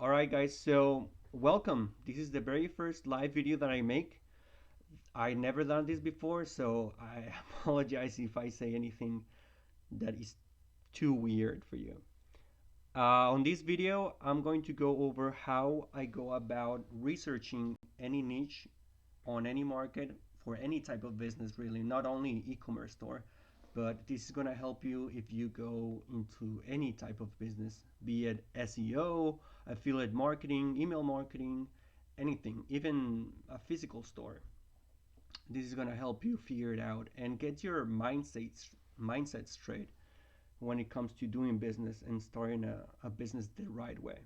Alright guys, so welcome. This is the very first live video that I make. I never done this before, so I apologize if I say anything that is too weird for you. On this video, I'm going to go over how I go about researching any niche on any market for any type of business, really, not only e-commerce store, but this is going to help you if you go into any type of business, be it SEO, affiliate marketing, email marketing, anything, even a physical store. This is going to help you figure it out and get your mindset straight when it comes to doing business and starting a business the right way.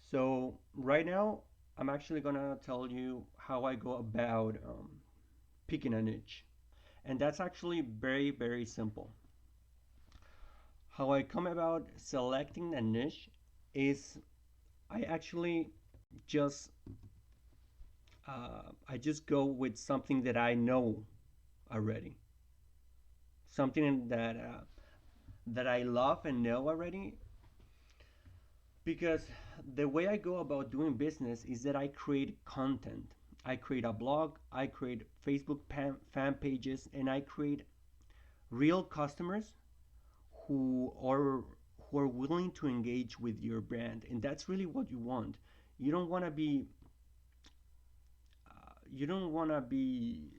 So right now, I'm actually gonna tell you how I go about picking a niche. And that's actually very, very simple. How I come about selecting a niche is I actually just I just go with something that I know already, something that I love and know already. Because the way I go about doing business is that I create content. I create a blog, I create Facebook fan pages, and I create real customers who are who are willing to engage with your brand, and that's really what you want. You don't want to be you don't want to be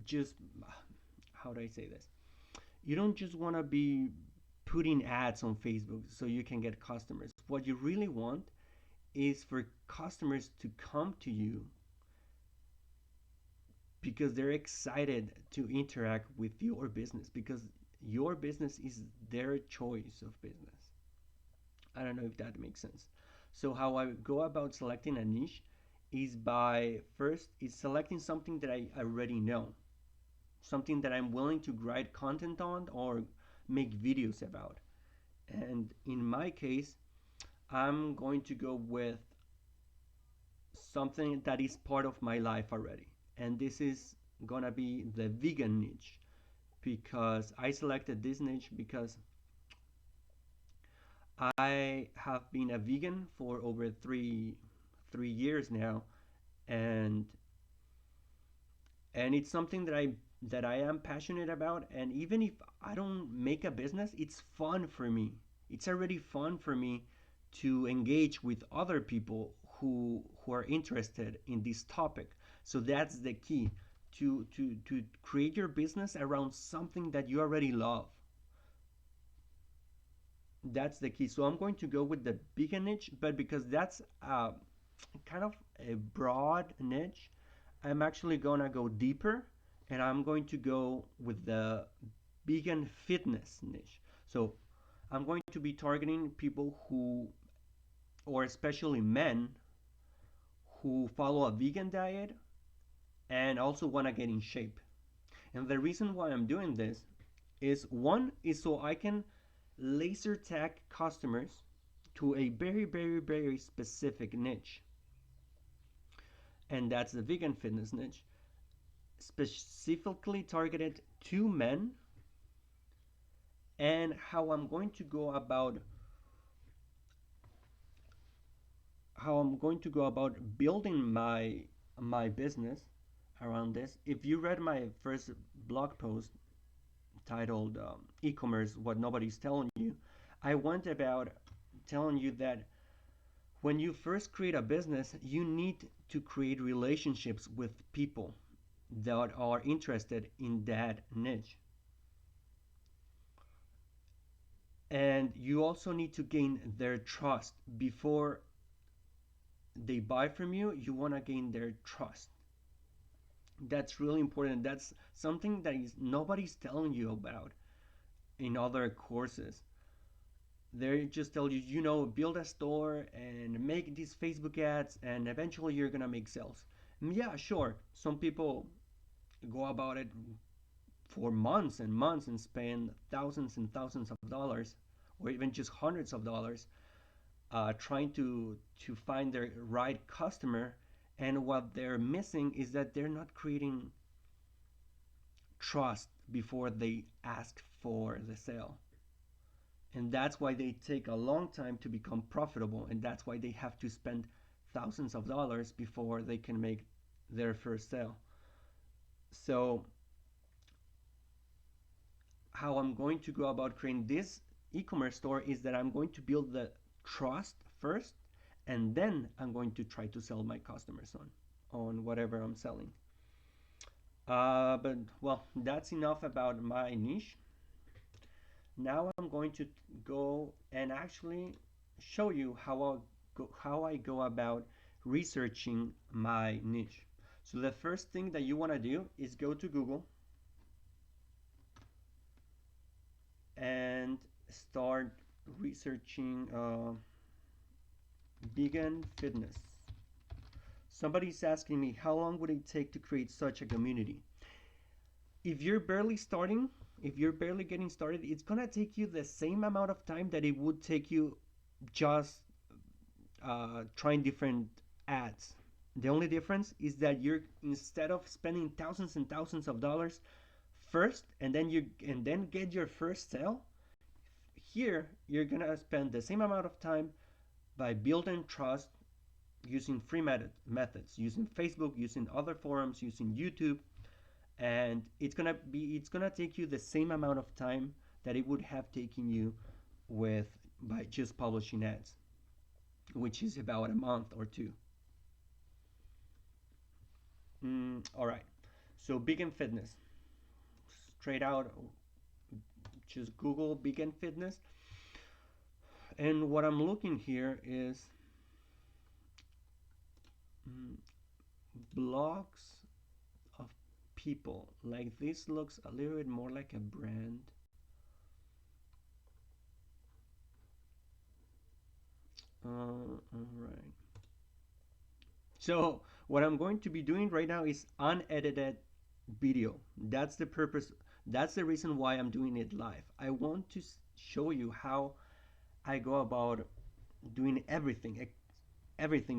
just how do I say this? You don't just want to be putting ads on Facebook so you can get customers. What you really want is for customers to come to you because they're excited to interact with your business because your business is their choice of business. I don't know if that makes sense. So how I go about selecting a niche is by first is selecting something that I already know, something that I'm willing to write content on or make videos about. And in my case, I'm going to go with something that is part of my life already. And this is gonna be the vegan niche because I selected this niche because I have been a vegan for over three years now, and it's something that I am passionate about. And even if I don't make a business, it's fun for me. It's already fun for me to engage with other people who are interested in this topic. So that's the key to create your business around something that you already love. That's the key. So I'm going to go with the bigger niche, but because that's kind of a broad niche, I'm actually gonna go deeper and I'm going to go with the vegan fitness niche. So I'm going to be targeting people who, or especially men, who follow a vegan diet and also want to get in shape. And the reason why I'm doing this is one is so I can laser tag customers to a very, very, very specific niche. And that's the vegan fitness niche, specifically targeted to men. And how I'm going to go about building my business around this. If you read my first blog post titled "E-commerce: What Nobody's Telling You," I went about telling you that when you first create a business, you need to create relationships with people that are interested in that niche. And you also need to gain their trust before they buy from you. You want to gain their trust. That's really important. That's something that is nobody's telling you about in other courses. They just tell you, build a store and make these Facebook ads, and eventually you're gonna make sales. Yeah, sure. Some people go about it for months and months and spend thousands and thousands of dollars, or even just hundreds of dollars, trying to find their right customer. And what they're missing is that they're not creating trust before they ask for the sale. And that's why they take a long time to become profitable, and that's why they have to spend thousands of dollars before they can make their first sale. So how I'm going to go about creating this e-commerce store is that I'm going to build the trust first, and then I'm going to try to sell my customers on whatever I'm selling. But well, that's enough about my niche. Now I'm going to go and actually show you how I go about researching my niche. So the first thing that you want to do is go to Google and start researching vegan fitness. Somebody's asking me how long would it take to create such a community. If you're barely starting, if you're barely getting started, it's gonna take you the same amount of time that it would take you just trying different ads. The only difference is that you're, instead of spending thousands and thousands of dollars first and then get your first sale, here you're gonna spend the same amount of time by building trust using free methods, using Facebook, using other forums, using YouTube, and it's gonna take you the same amount of time that it would have taken you with by just publishing ads, which is about a month or two. All right. So vegan fitness, straight out, just Google vegan fitness, and what I'm looking here is mm, blogs of people. Like this looks a little bit more like a brand. All right. So what I'm going to be doing right now is unedited video. That's the purpose. That's the reason why I'm doing it live. I want to show you how I go about doing everything,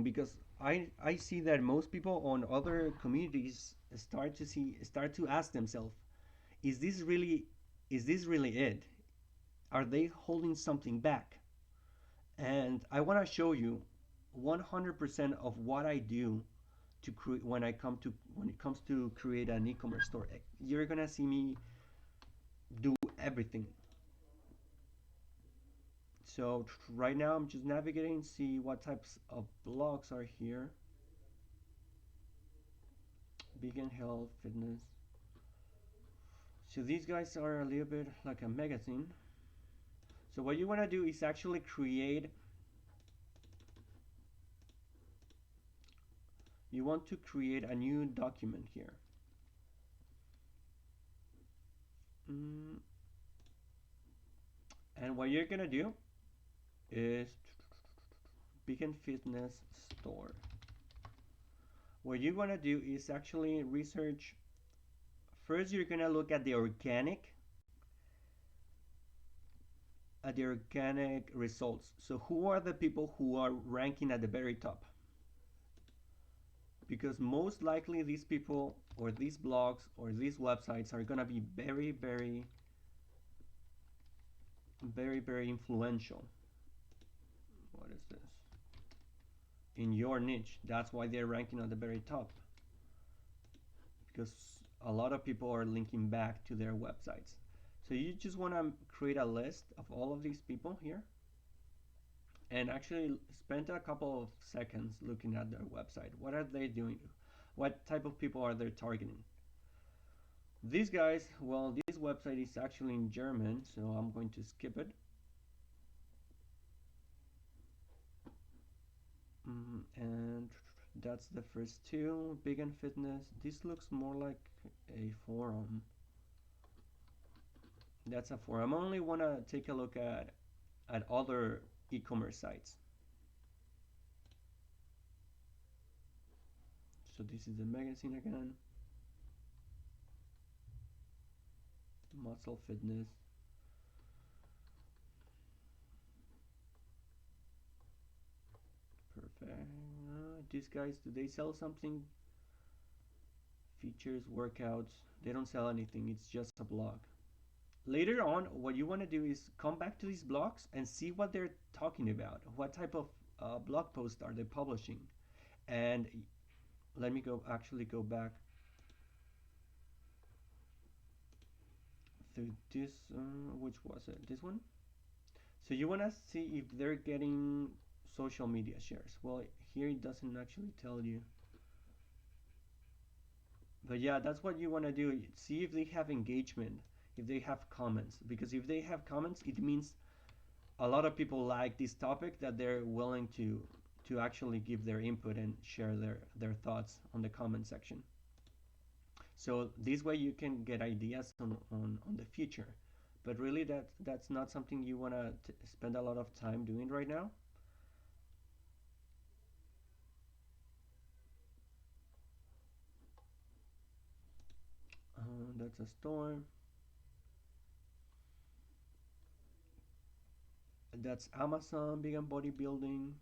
because I see that most people on other communities start to ask themselves, is this really is this really it? Are they holding something back? And I want to show you 100% of what I do to create when it comes to create an e-commerce store. You're gonna see me do everything. So right now I'm just navigating, see what types of blogs are here. Vegan health, fitness. So these guys are a little bit like a magazine. So what you want to do is actually you want to create a new document here. Mm, and what you're gonna do is vegan fitness store. What you want to do is actually research. First, you're gonna look at the organic results. So who are the people who are ranking at the very top? Because most likely these people or these blogs or these websites are gonna be very influential. What is this? In your niche. That's why they're ranking at the very top. Because a lot of people are linking back to their websites. So you just want to create a list of all of these people here and actually spend a couple of seconds looking at their website. What are they doing? What type of people are they targeting? These guys, well, this website is actually in German, so I'm going to skip it. And that's the first two. Vegan fitness. This looks more like a forum. That's a forum. I only want to take a look at other e-commerce sites. So this is the magazine again. Muscle fitness. Perfect. These guys, do they sell something? Features, workouts. They don't sell anything. It's just a blog. Later on, what you want to do is come back to these blogs and see what they're talking about. What type of blog posts are they publishing? And let me go actually go back through this. Which was it? This one. So you want to see if they're getting social media shares. Well, here it doesn't actually tell you. But yeah, that's what you want to do. See if they have engagement, if they have comments. Because if they have comments, it means a lot of people like this topic that they're willing to actually give their input and share their thoughts on the comment section. So this way you can get ideas on the future. But really that's not something you want to spend a lot of time doing right now. That's a store. That's Amazon, vegan bodybuilding,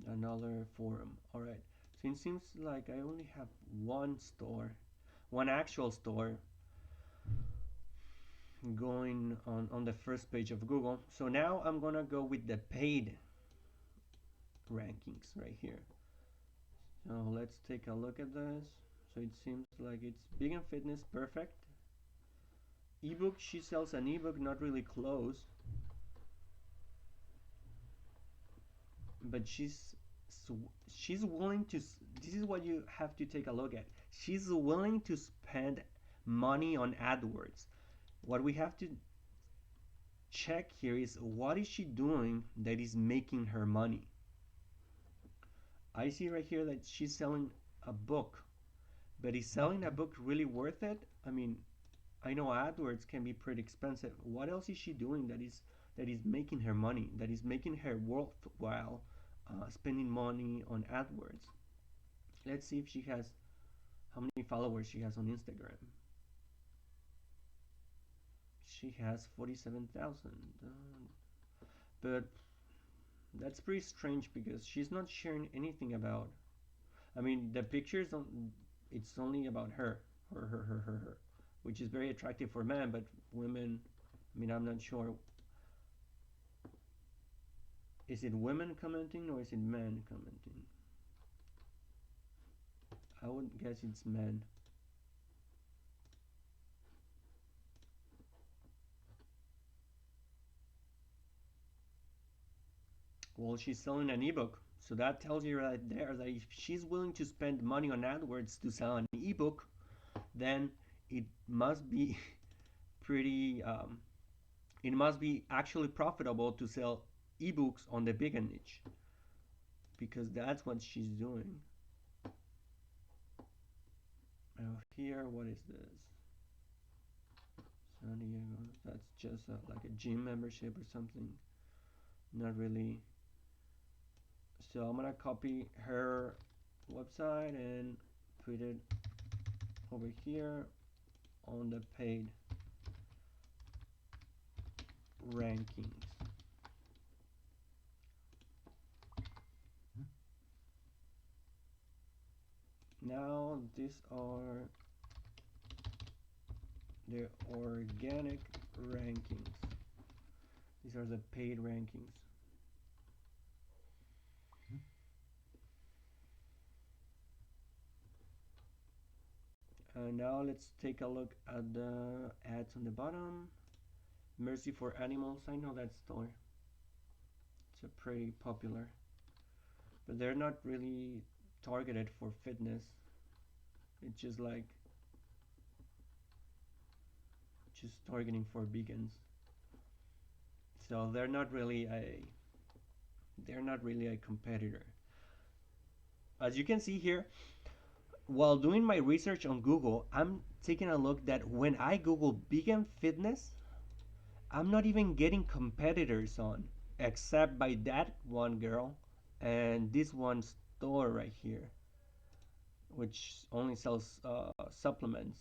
another forum. All right. So it seems like I only have one store, one actual store going on the first page of Google. So now I'm gonna go with the paid rankings right here. So let's take a look at this. So it seems like it's vegan fitness, perfect. Ebook, she sells an ebook, not really close, but she's willing to. This is what you have to take a look at. She's willing to spend money on AdWords. What we have to check here is what is she doing that is making her money. I see right here that she's selling a book, but is selling a book really worth it? I mean, I know AdWords can be pretty expensive. What else is she doing that is making her money, that is making her worthwhile spending money on AdWords? Let's see if she has how many followers she has on Instagram. She has 47,000. But that's pretty strange because she's not sharing anything about. I mean, the pictures on it's only about her, which is very attractive for men, but women. I mean, I'm not sure. Is it women commenting or is it men commenting? I would guess it's men. Well, she's selling an ebook. So that tells you right there that if she's willing to spend money on AdWords to sell an ebook, then it must be pretty, it must be actually profitable to sell ebooks on the vegan niche because that's what she's doing. Here, what is this? San Diego. That's just like a gym membership or something. Not really. So I'm gonna copy her website and put it over here on the paid rankings. Now these are the organic rankings. These are the paid rankings. Now let's take a look at the ads on the bottom. Mercy for Animals. I know that store. It's a pretty popular, but they're not really targeted for fitness. It's just targeting for vegans. So they're not really a competitor. As you can see here, while doing my research on Google, I'm taking a look that when I Google vegan fitness, I'm not even getting competitors on, except by that one girl and this one store right here, which only sells supplements.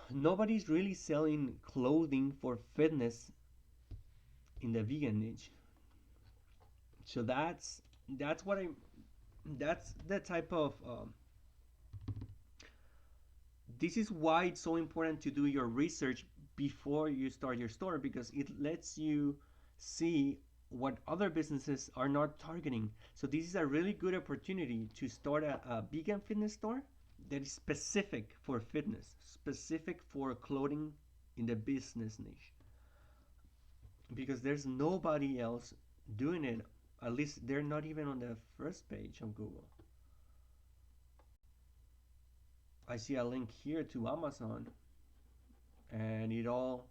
Nobody's really selling clothing for fitness in the vegan niche. So that's what I that's the type of this is why it's so important to do your research before you start your store, because it lets you see what other businesses are not targeting. So this is a really good opportunity to start a vegan fitness store that is specific for fitness, specific for clothing in the business niche, because there's nobody else doing it. At least they're not even on the first page of Google. I see a link here to Amazon, and it all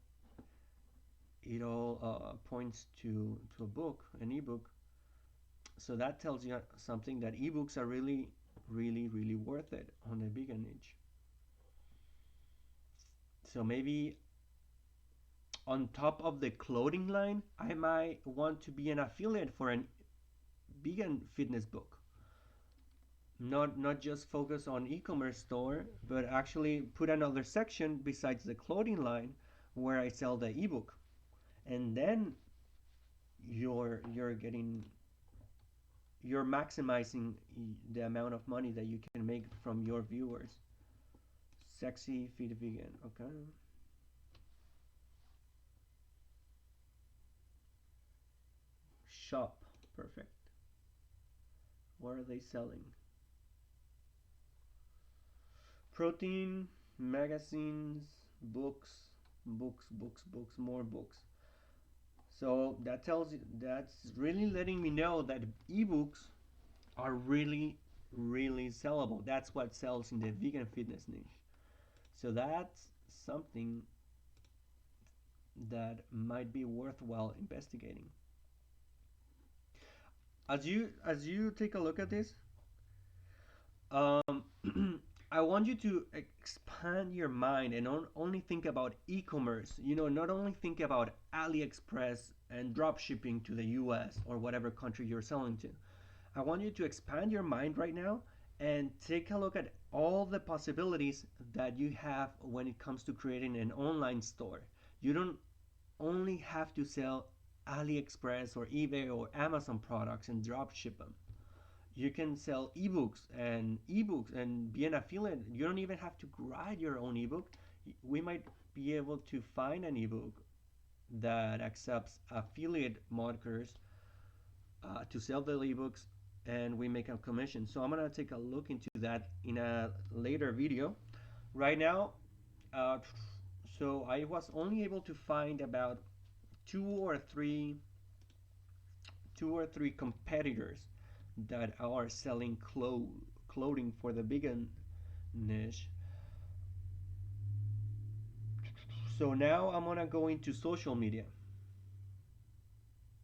points to a book, an ebook. So that tells you something, that ebooks are really, really, really worth it on the vegan niche. So maybe on top of the clothing line, I might want to be an affiliate for an vegan fitness book. Not just focus on e-commerce store, but actually put another section besides the clothing line where I sell the ebook. And then you're getting you're maximizing the amount of money that you can make from your viewers. Sexy fit vegan, okay. Shop, perfect. What are they selling? Protein, magazines, books, more books. So that's really letting me know that ebooks are really, really sellable. That's what sells in the vegan fitness niche. So that's something that might be worthwhile investigating. As you take a look at this, um, I want you to expand your mind and only think about e-commerce. Not only think about AliExpress and drop shipping to the US or whatever country you're selling to. I want you to expand your mind right now and take a look at all the possibilities that you have when it comes to creating an online store. You don't only have to sell AliExpress or eBay or Amazon products and drop ship them. You can sell ebooks and be an affiliate. You don't even have to write your own ebook. We might be able to find an ebook that accepts affiliate marketers to sell the ebooks, and we make a commission. So I'm gonna take a look into that in a later video. Right now, uh, so I was only able to find about two or three two or three competitors that are selling clothing for the vegan niche. So now I'm gonna go into social media.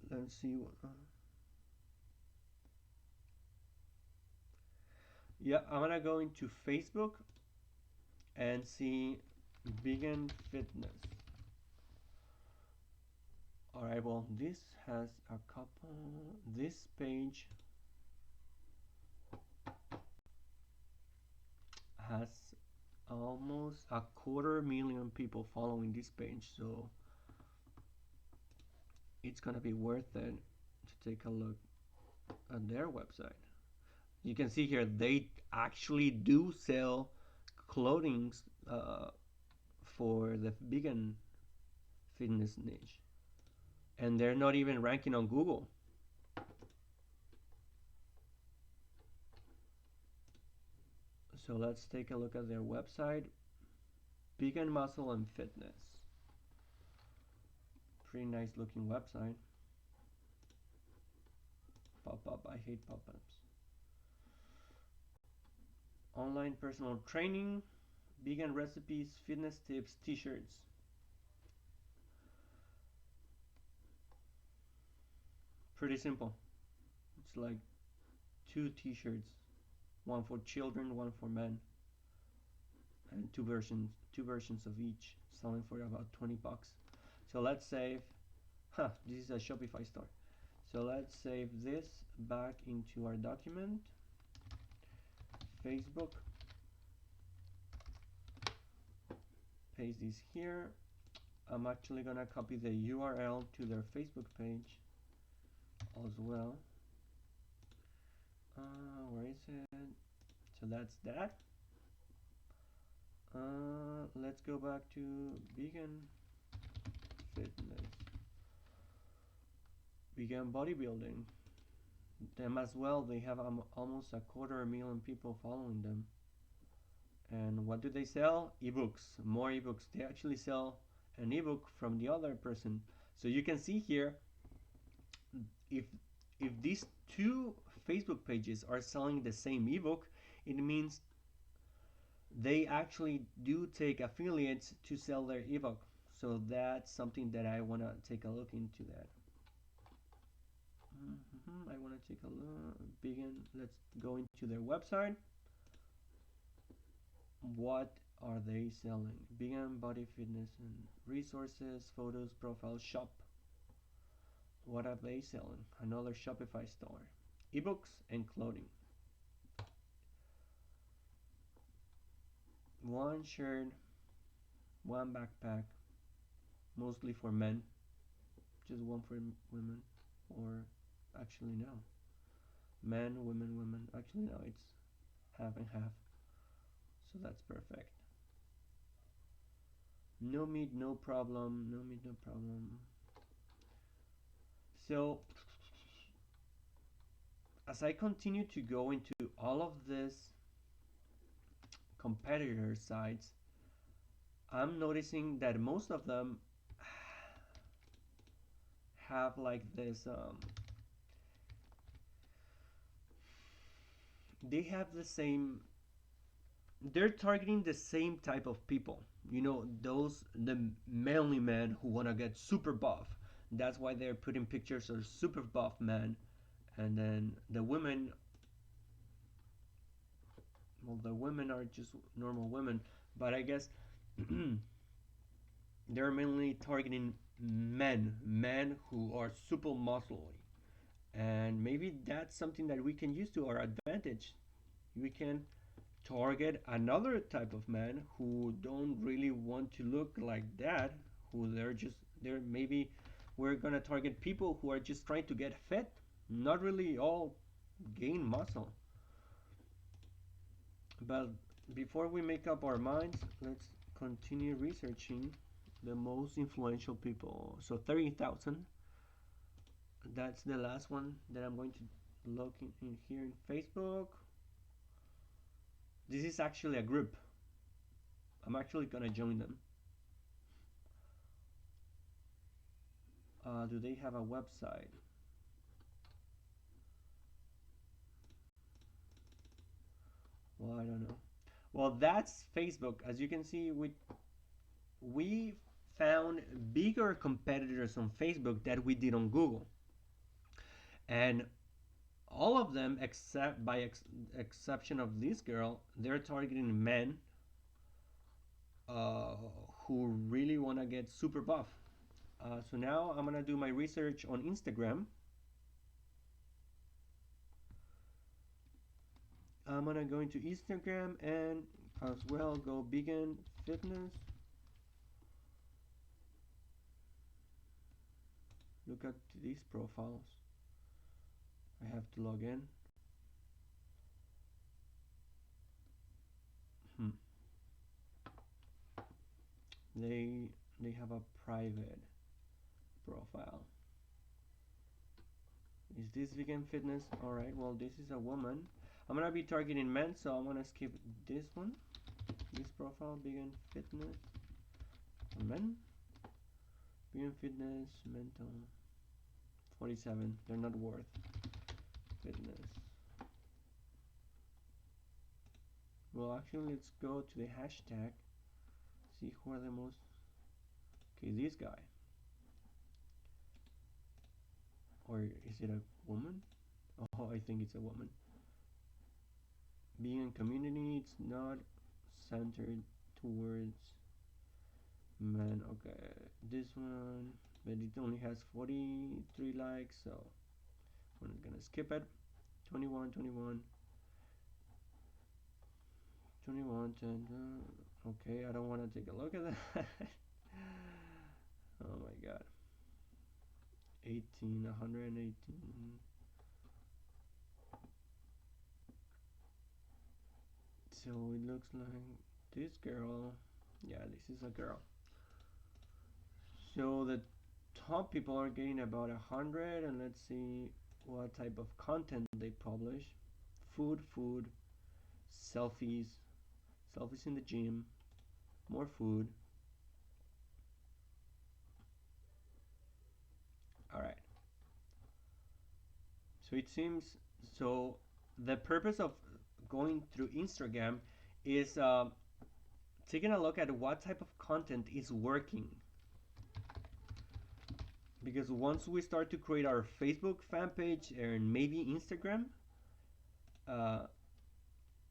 Let's see what. Yeah, I'm gonna go into Facebook and see vegan fitness. All right, well, this has a couple. This page has almost 250,000 people following this page, so it's gonna be worth it to take a look at their website. You can see here they actually do sell clothing uh, for the vegan fitness niche, and they're not even ranking on Google. So let's take a look at their website. Vegan muscle and fitness. Pretty nice looking website. Pop-up, I hate pop-ups. Online personal training, vegan recipes, fitness tips, t-shirts. Pretty simple. It's like two t-shirts, one for children, one for men, and two versions of each, selling for about 20 bucks. So let's save, this is a Shopify store. So let's save this back into our document. Facebook. Paste this here. I'm actually gonna copy the URL to their Facebook page as well. Where is it? So that's that. Let's go back to vegan fitness, vegan bodybuilding. Them as well, they have almost 250,000 people following them. And what do they sell? Ebooks, more ebooks. They actually sell an ebook from the other person. So you can see here, if these two Facebook pages are selling the same ebook, it means they actually do take affiliates to sell their ebook. So that's something that I want to take a look into that. I want to take a look. Let's go into their website. What are they selling? Vegan body fitness and resources, photos, profile, shop. What are they selling? Another Shopify store. Ebooks and clothing. One shirt, one backpack, mostly for men, just one for women, or actually no, men, women, women. Actually no, it's half and half. So that's perfect. No meat, no problem. No meat, no problem. So as I continue to go into all of this competitor sites, I'm noticing that most of them have like this they have the same, they're targeting the same type of people, you know, those the manly men who want to get super buff. That's why they're putting pictures of super buff men. And then the women, well, the women are just normal women, but I guess they're mainly targeting men who are super muscly. And maybe that's something that we can use to our advantage. We can target another type of man who don't really want to look like that, who they're maybe we're gonna target people who are just trying to get fit, not really all gain muscle. But before we make up our minds, let's continue researching the most influential people. So 30,000, that's the last one that I'm going to look in here in Facebook. This is actually a group. I'm actually gonna join them. Do they have a website? Well, I don't know. Well, that's Facebook. As you can see, we found bigger competitors on Facebook that we did on Google, and all of them, except by exception of this girl, they're targeting men uh, who really want to get super buff. So now I'm gonna do my research on Instagram. I'm gonna go into Instagram and as well go vegan fitness. Look at these profiles. I have to log in. Hmm. They have a private profile. Is this vegan fitness? Alright, well this is a woman. I'm gonna be targeting men, so I'm gonna skip this one. This profile, vegan fitness for men. Vegan fitness, mental. 47, they're not worth fitness. Well, actually, let's go to the hashtag. See who are the most. Okay, this guy. Or is it a woman? Oh, I think it's a woman. Being in community, it's not centered towards men. Okay, this one, but it only has 43 likes, so we're not gonna skip it. 21, 21, 21, 10. Okay, I don't want to take a look at that. Oh my god. 18, 118. So it looks like this girl, yeah, this is a girl. So the top people are getting about 100, and let's see what type of content they publish. Food, selfies, selfies in the gym, more food. All right. So it seems so. The purpose of going through Instagram is taking a look at what type of content is working. Because once we start to create our Facebook fan page and maybe Instagram, uh,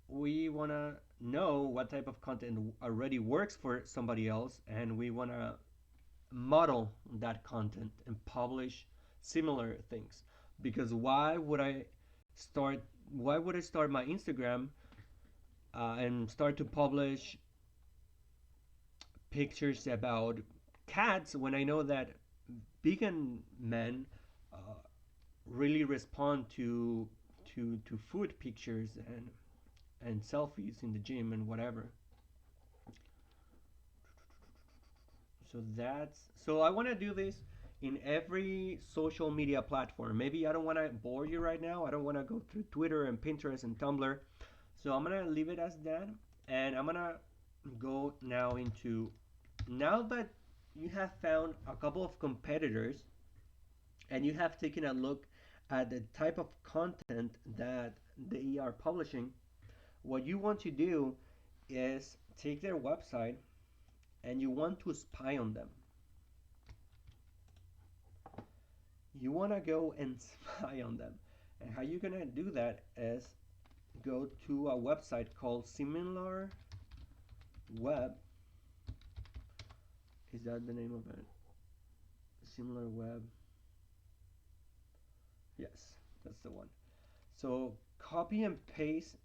we want to know what type of content already works for somebody else, and we want to model that content and publish similar things. Because start why would I start my Instagram and start to publish pictures about cats when I know that vegan men uh, really respond to food pictures and selfies in the gym and whatever. So I want to do this in every social media platform. Maybe I don't want to bore you right now. I don't want to go through Twitter and Pinterest and Tumblr. So I'm going to leave it as that, and I'm going to go now into, now that you have found a couple of competitors and you have taken a look at the type of content that they are publishing, what you want to do is take their website and you want to spy on them. You want to go and spy on them. And how you're going to do that is go to a website called Similar Web. Is that the name of it? Similar Web. Yes, that's the one. So copy and paste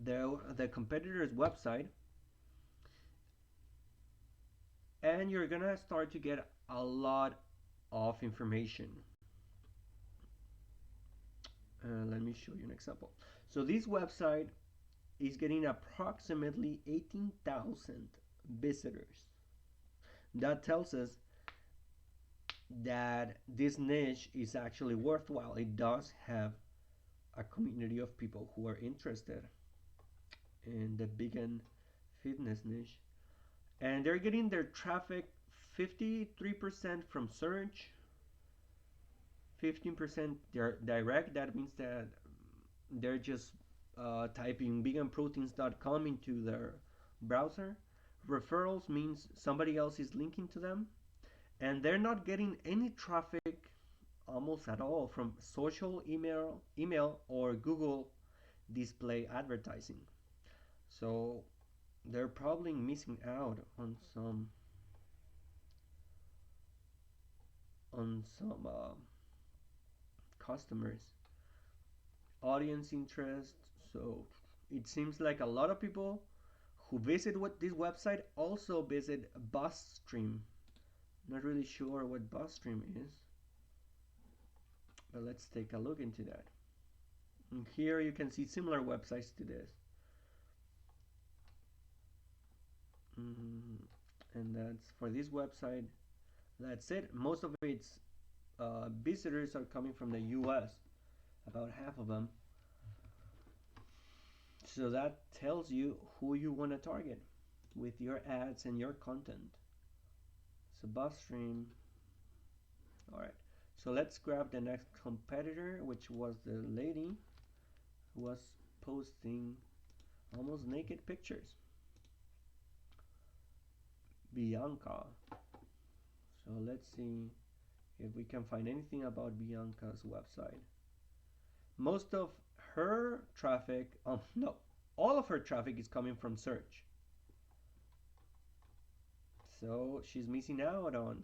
the competitor's website, and you're gonna start to get a lot of information. Let me show you an example. So this website is getting approximately 18,000 visitors. That tells us that this niche is actually worthwhile. It does have a community of people who are interested in the vegan fitness niche, and they're getting their traffic 53% from search, 15% direct. That means that they're just typing veganproteins.com into their browser. Referrals means somebody else is linking to them, and they're not getting any traffic almost at all from social, email or Google display advertising. So they're probably missing out on some customers, audience interest. So it seems like a lot of people who visit this website also visit BuzzStream. Not really sure what BuzzStream is, but let's take a look into that. And here you can see similar websites to this. And that's for this website. That's it. Most of its visitors are coming from the US, about half of them. So that tells you who you want to target with your ads and your content. So BuzzStream. All right. So let's grab the next competitor, which was the lady who was posting almost naked pictures. Bianca. So let's see if we can find anything about Bianca's website. Most of her traffic, no, all of her traffic is coming from search. So she's missing out on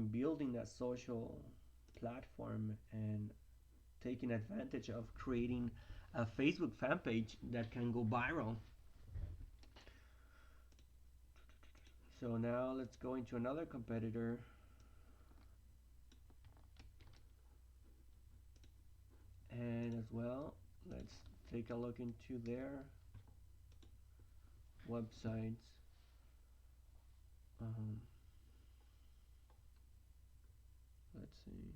building a social platform and taking advantage of creating a Facebook fan page that can go viral. So now let's go into another competitor. And as well, let's take a look into their websites. Um, let's see.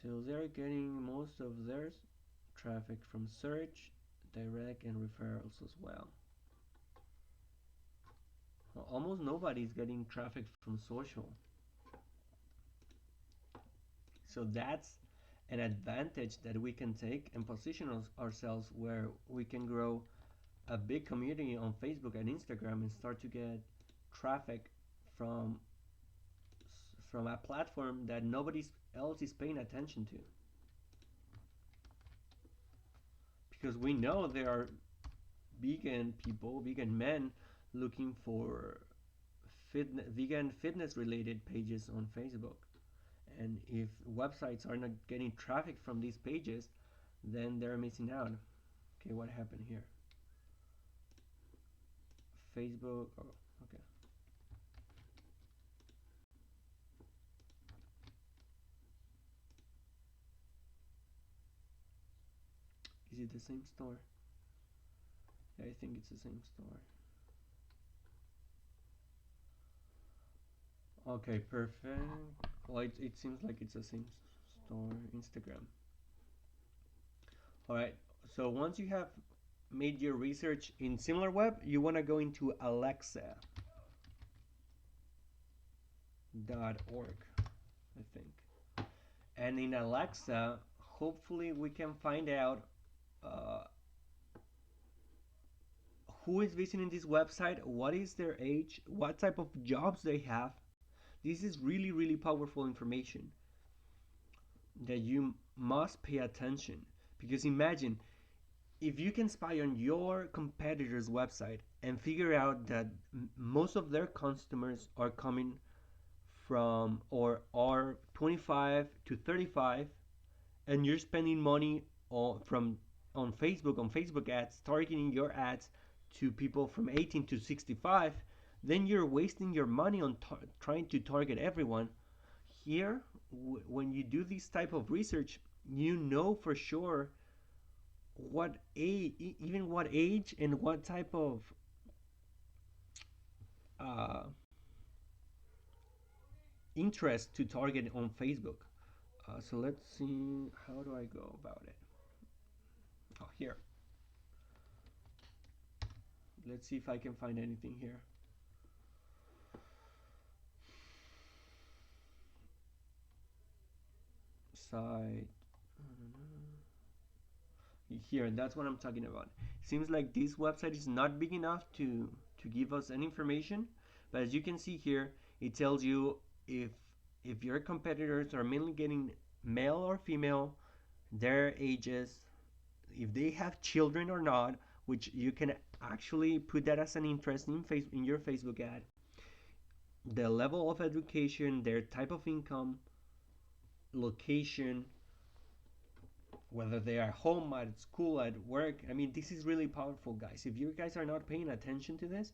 So they're getting most of their traffic from search, direct, and referrals as well. Almost nobody's getting traffic from social. So that's an advantage that we can take and position ourselves where we can grow a big community on Facebook and Instagram and start to get traffic from from a platform that nobody else is paying attention to. Because we know there are vegan people, vegan men looking for vegan fitness related pages on Facebook. And if websites are not getting traffic from these pages, then they're missing out. Okay, what happened here? Facebook, oh, okay. Is it the same store? Yeah, I think it's the same store. Okay, perfect. Well, it seems like it's the same store, Instagram. All right, so once you have made your research in SimilarWeb, you want to go into alexa.org, I think. And in Alexa, hopefully we can find out uh, who is visiting this website, what is their age, what type of jobs they have. This is really, really powerful information that you must pay attention. Because imagine if you can spy on your competitor's website and figure out that most of their customers are coming from or are 25 to 35, and you're spending money on Facebook ads, targeting your ads to people from 18 to 65, then you're wasting your money on trying to target everyone. Here, when you do this type of research, you know for sure what age, even what age and what type of uh, interest to target on Facebook. So let's see, how do I go about it? Oh, here. Let's see if I can find anything here. Site. Here, that's what I'm talking about. Seems like this website is not big enough to give us any information, but as you can see here, it tells you if your competitors are mainly getting male or female, their ages, if they have children or not, which you can actually put that as an interest in your Facebook ad, the level of education, their type of income, location, whether they are home, at school, at work. I mean, this is really powerful, guys. If you guys are not paying attention to this,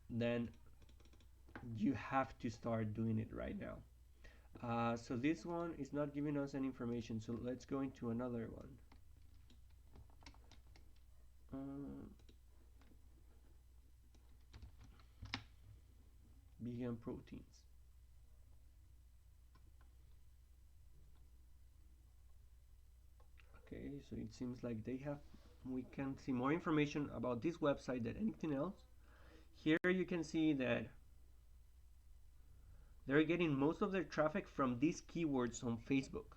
then you have to start doing it right now. So this one is not giving us any information, so let's go into another one. Vegan proteins. Okay, so it seems like we can see more information about this website than anything else. Here you can see that they're getting most of their traffic from these keywords on Facebook.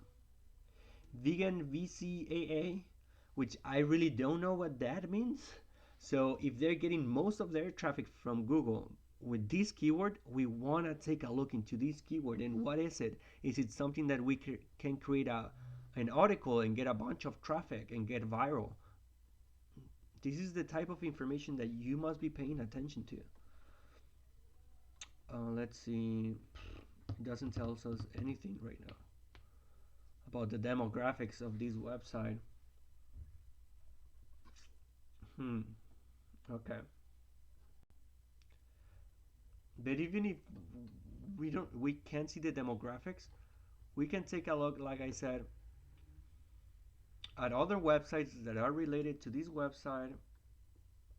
Vegan VCAA, which I really don't know what that means. So if they're getting most of their traffic from Google with this keyword, we want to take a look into this keyword and what is it? Is it something that we can create an article and get a bunch of traffic and get viral? This is the type of information that you must be paying attention to. Let's see. It doesn't tell us anything right now about the demographics of this website. Okay. But even if we can't see the demographics, we can take a look, like I said, at other websites that are related to this website,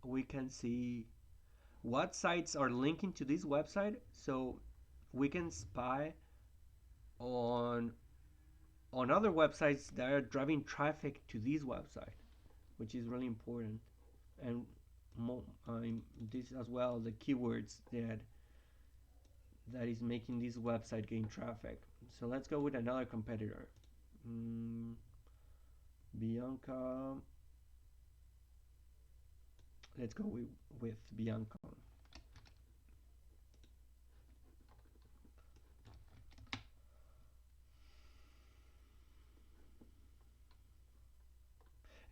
we can see what sites are linking to this website, so we can spy on other websites that are driving traffic to this website, which is really important. And this as well, the keywords that is making this website gain traffic. So let's go with another competitor. Bianca. Let's go with Bianca.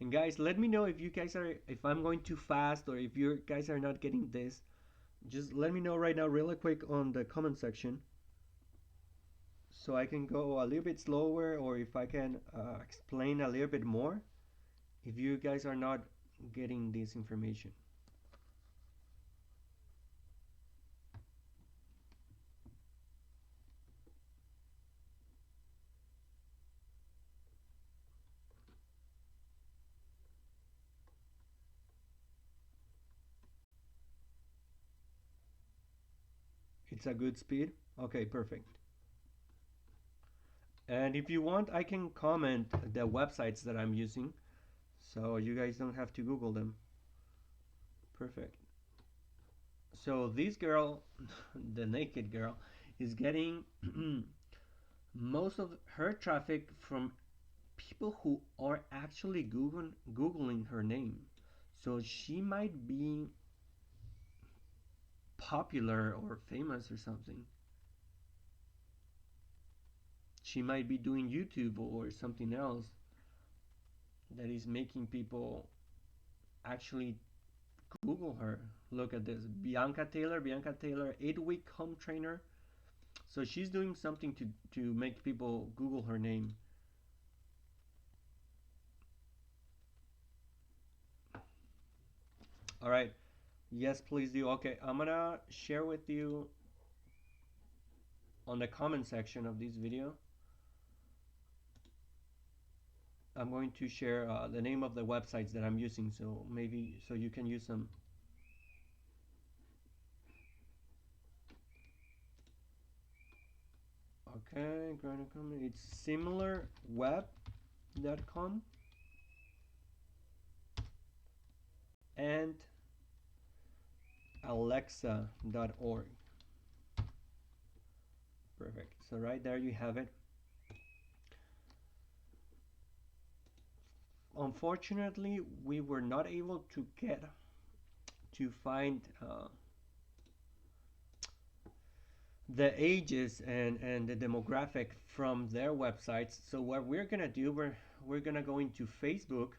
And guys, let me know if I'm going too fast or if you guys are not getting this. Just let me know right now really quick on the comment section so I can go a little bit slower, or if I can explain a little bit more if you guys are not getting this information. It's a good speed. Okay, perfect. And if you want, I can comment the websites that I'm using so you guys don't have to Google them. Perfect. So this girl, the naked girl, is getting most of her traffic from people who are actually Googling her name. So she might be popular or famous or something. She might be doing YouTube or something else that is making people actually Google her. Look at this. Bianca Taylor, 8-week home trainer. So she's doing something to make people Google her name. All right. Yes, please do. Okay, I'm gonna share with you on the comment section of this video. I'm going to share the name of the websites that I'm using, so maybe so you can use them. Okay, it's similarweb.com and alexa.org. Perfect. So right there you have it. Unfortunately, we were not able to find the ages and the demographic from their websites. So what we're gonna do, we're gonna go into Facebook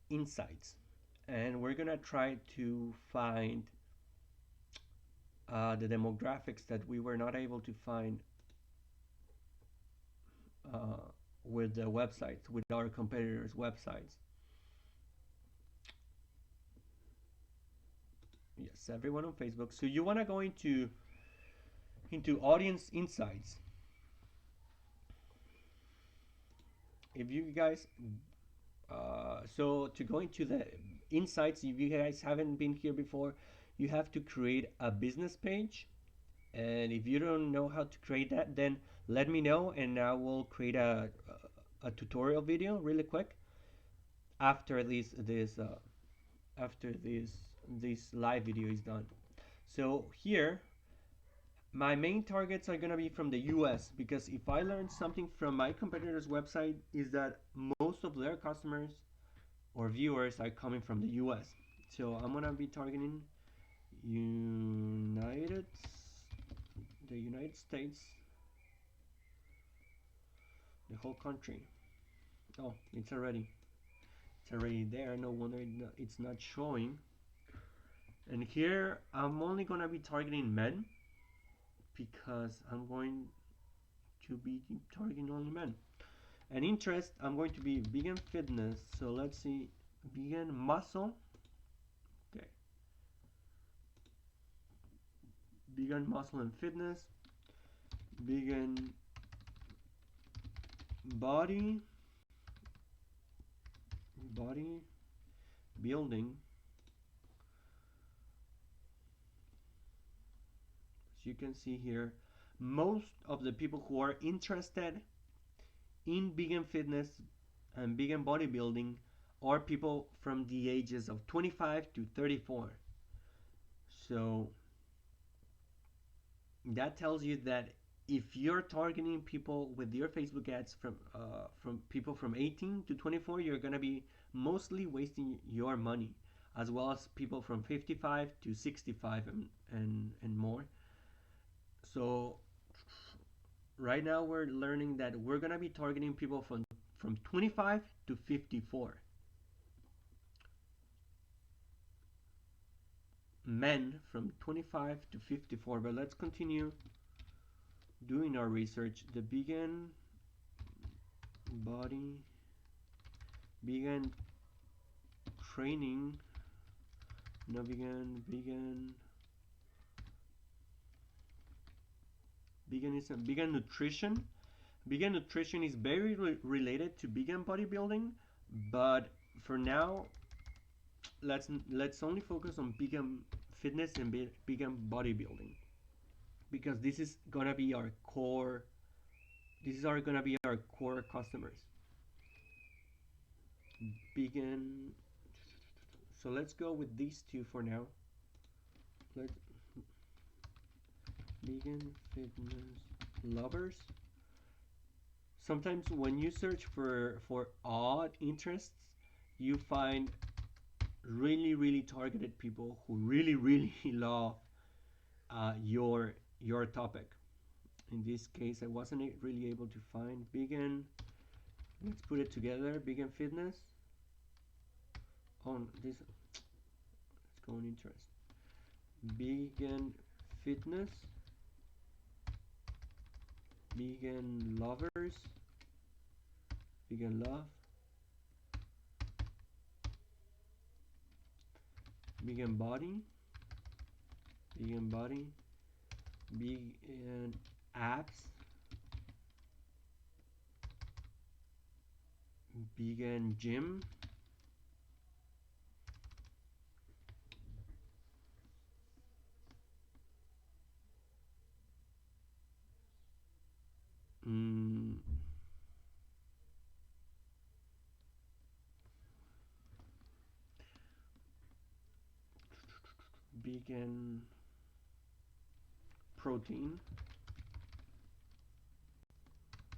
Insights, and we're gonna try to find the demographics that we were not able to find with the websites, with our competitors' websites. Yes, everyone on Facebook. So you want to go into audience insights. If you guys so to go into the insights, if you guys haven't been here before, you have to create a business page. And if you don't know how to create that, then let me know and I will create a tutorial video really quick after this live video is done. So here my main targets are gonna be from the US, because if I learned something from my competitor's website is that most of their customers or viewers are coming from the US. So I'm gonna be targeting the United States, the whole country. Oh, it's already there. No wonder it's not showing. And here I'm only gonna be targeting men, because I'm going to be targeting only men. And interest, I'm going to be vegan fitness. So let's see, vegan muscle. Okay, vegan muscle and fitness, vegan body body building. As you can see here, most of the people who are interested in vegan fitness and vegan bodybuilding are people from the ages of 25 to 34. So that tells you that if you're targeting people with your Facebook ads from people from 18 to 24, you're gonna be mostly wasting your money, as well as people from 55 to 65 and more. So right now we're learning that we're gonna be targeting people from 25 to 54, men from 25 to 54. But let's continue doing our research. The body vegan training, no veganism, vegan nutrition. Vegan nutrition is very related to vegan bodybuilding, but for now, let's only focus on vegan fitness and vegan bodybuilding, because this is gonna be our core. This is gonna be our core customers. Vegan. So let's go with these two for now. Let vegan fitness lovers. Sometimes when you search for odd interests, you find really targeted people who really love your topic. In this case, I wasn't really able to find vegan. Let's put it together. Vegan fitness. On this, let's go on interest. Vegan fitness. Vegan lovers. Vegan love. Vegan body. Vegan body. Vegan abs. Vegan gym. Vegan protein.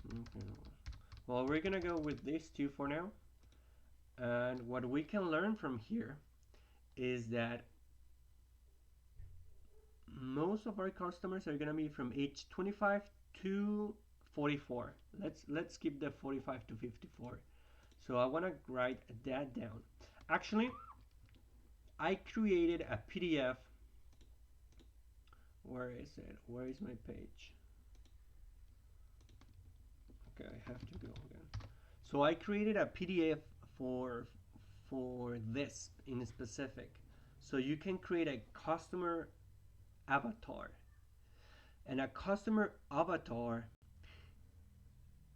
Okay. Well, we're gonna go with these two for now. And what we can learn from here is that most of our customers are gonna be from age 25 to 44. Let's skip the 45 to 54. So I want to write that down. Actually, I created a PDF. Where is it? Where is my page? Okay, I have to go again. So I created a PDF for this in specific. So you can create a customer avatar. And a customer avatar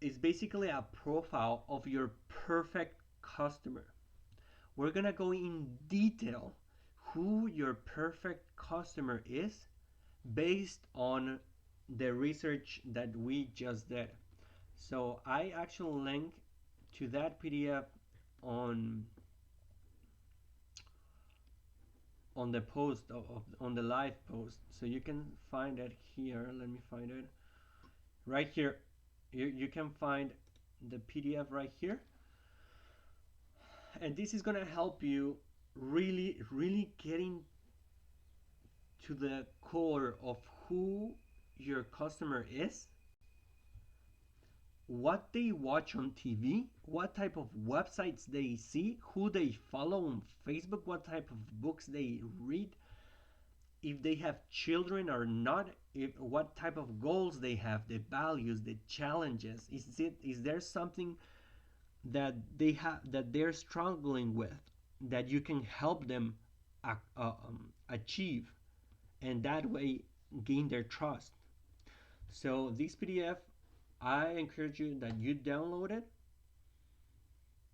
is basically a profile of your perfect customer. We're gonna go in detail who your perfect customer is based on the research that we just did. So I actually link to that PDF on the post on the live post, so you can find it here. Let me find it right here. You can find the PDF right here, and this is gonna help you really getting to the core of who your customer is, what they watch on TV, what type of websites they see, who they follow on Facebook, what type of books they read, if they have children or not, what type of goals they have, the values, the challenges. Is there something that they're struggling with that you can help them achieve, and that way gain their trust. So this PDF I encourage you that you download it,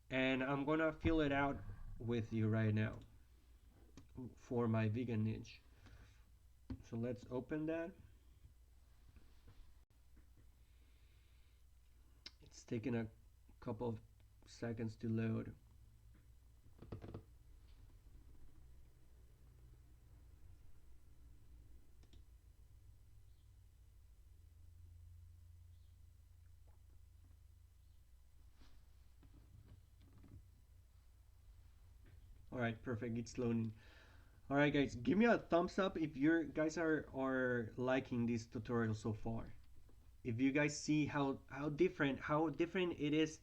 and I'm gonna fill it out with you right now for my vegan niche. So let's open that. It's taking a couple of seconds to load. All right, perfect. It's loading. All right, guys, give me a thumbs up if you guys are liking this tutorial so far. If you guys see how different it is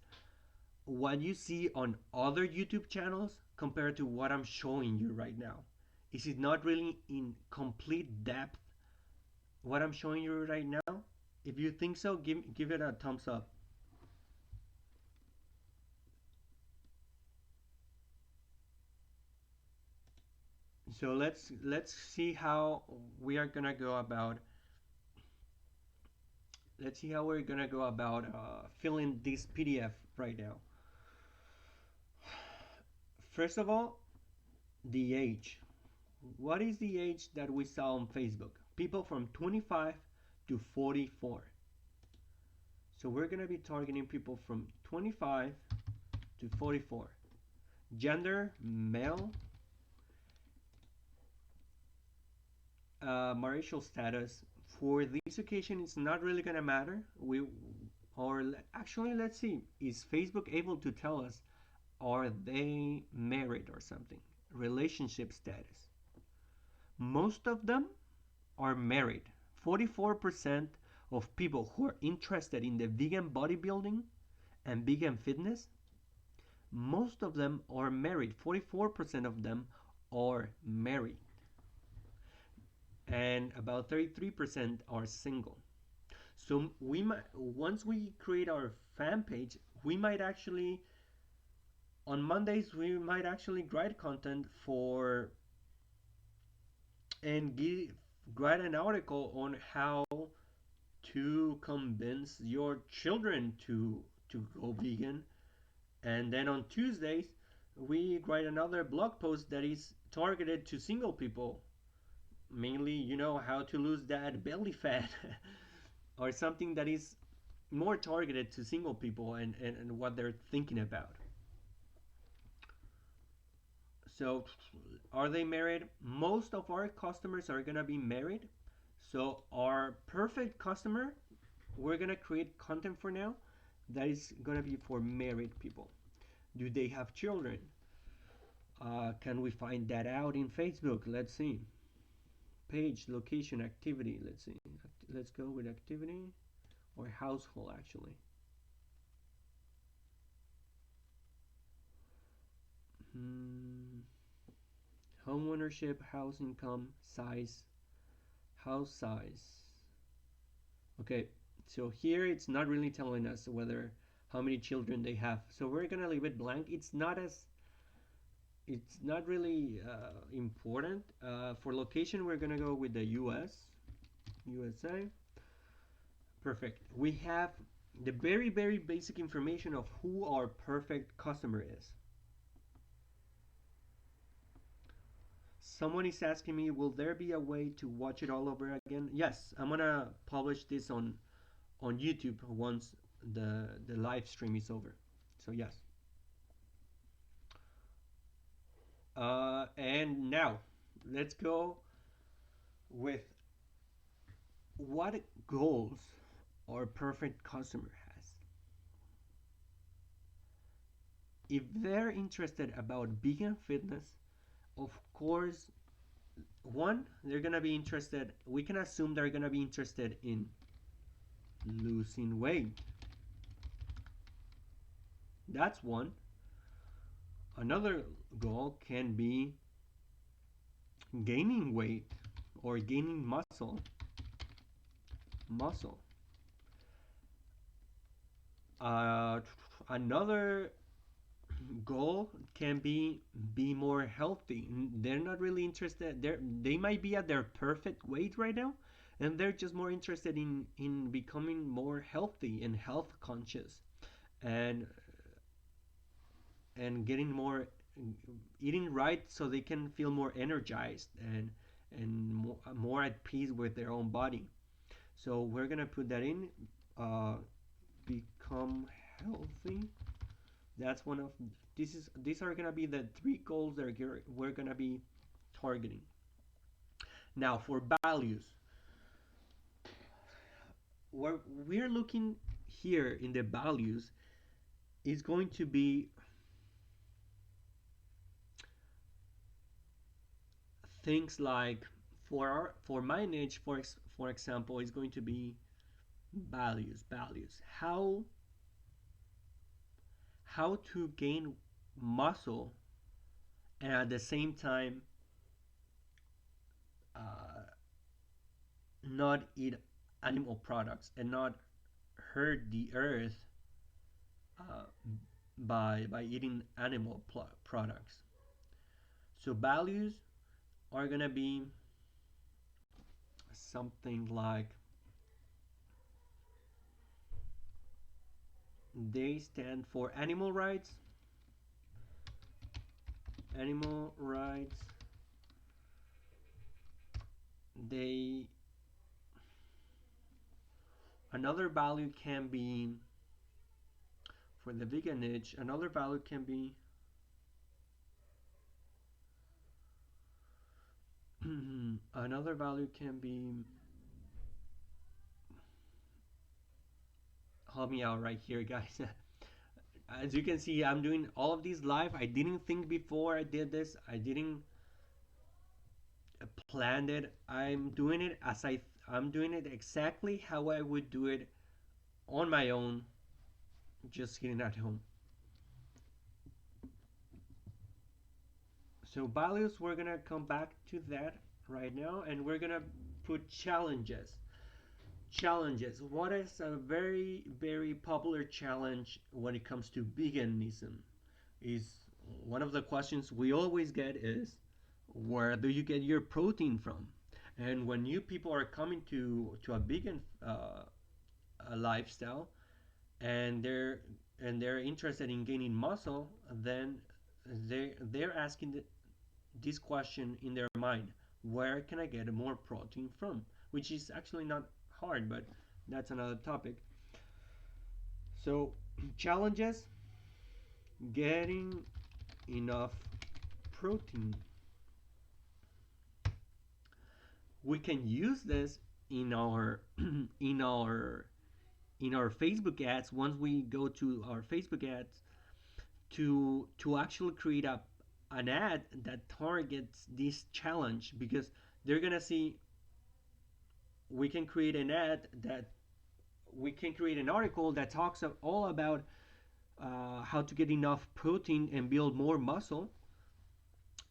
what you see on other YouTube channels compared to what I'm showing you right now. Is it not really in complete depth what I'm showing you right now? If you think so, give it a thumbs up. So let's see how we are gonna go about. Let's see how we're gonna go about filling this PDF right now. First of all, the age. What is the age that we saw on Facebook? People from 25 to 44. So we're going to be targeting people from 25 to 44. Gender, male. Marital status. For this occasion, it's not really going to matter. Actually, let's see. Is Facebook able to tell us, are they married or something? Relationship status. Most of them are married. 44% of people who are interested in the vegan bodybuilding and vegan fitness, most of them are married. 44% of them are married. And about 33% are single. So we might, once we create our fan page, we might actually, on Mondays, we might actually write content for and write an article on how to convince your children to go vegan. And then on Tuesdays, we write another blog post that is targeted to single people, mainly, how to lose that belly fat or something that is more targeted to single people and what they're thinking about. So are they married? Most of our customers are going to be married. So our perfect customer, we're going to create content for now that is going to be for married people. Do they have children? Can we find that out in Facebook? Let's see. Page, location, activity. Let's see. Let's go with activity or household actually. Home ownership, house income, size, house size. Okay, so here it's not really telling us whether how many children they have. So we're gonna leave it blank. It's not really important. For location, we're gonna go with the USA. Perfect. We have the very basic information of who our perfect customer is. Someone is asking me, will there be a way to watch it all over again? Yes, I'm gonna publish this on YouTube once the live stream is over. So yes. And now let's go with what goals our perfect customer has. If they're interested about vegan fitness, of course, one, they're gonna be interested. We can assume they're gonna be interested in losing weight. That's one. Another goal can be gaining weight or gaining muscle. Another goal can be more healthy. They're not really interested. They might be at their perfect weight right now, and they're just more interested in becoming more healthy and health conscious, and getting more, eating right so they can feel more energized and more at peace with their own body. So we're gonna put that in, uh, become healthy. That's one of, these are gonna be the three goals that we're gonna be targeting. Now for values, what we're looking here in the values is going to be things like, for my niche, for example, is going to be values, how to gain muscle and at the same time uh, not eat animal products and not hurt the earth uh, by eating animal products. So values are gonna be something like, they stand for animal rights. They, another value can be, for the vegan niche, another value can be another value can be, help me out right here, guys. As you can see, I'm doing all of these live. I didn't think before I did this. I didn't plan it. I'm doing it exactly how I would do it on my own, just sitting at home. So values, we're gonna come back to that right now, and we're gonna put challenges. Challenges. What is a very, very popular challenge when it comes to veganism? Is one of the questions we always get is, where do you get your protein from? And when new people are coming to a vegan a lifestyle, and they're interested in gaining muscle, then they're asking this question in their mind: where can I get more protein from? Which is actually not hard, but that's another topic. So challenges: getting enough protein. We can use this in our in our in our Facebook ads. Once we go to our Facebook ads, to actually create an ad that targets this challenge, because they're gonna see, we can create an ad that we can create an article that talks all about how to get enough protein and build more muscle,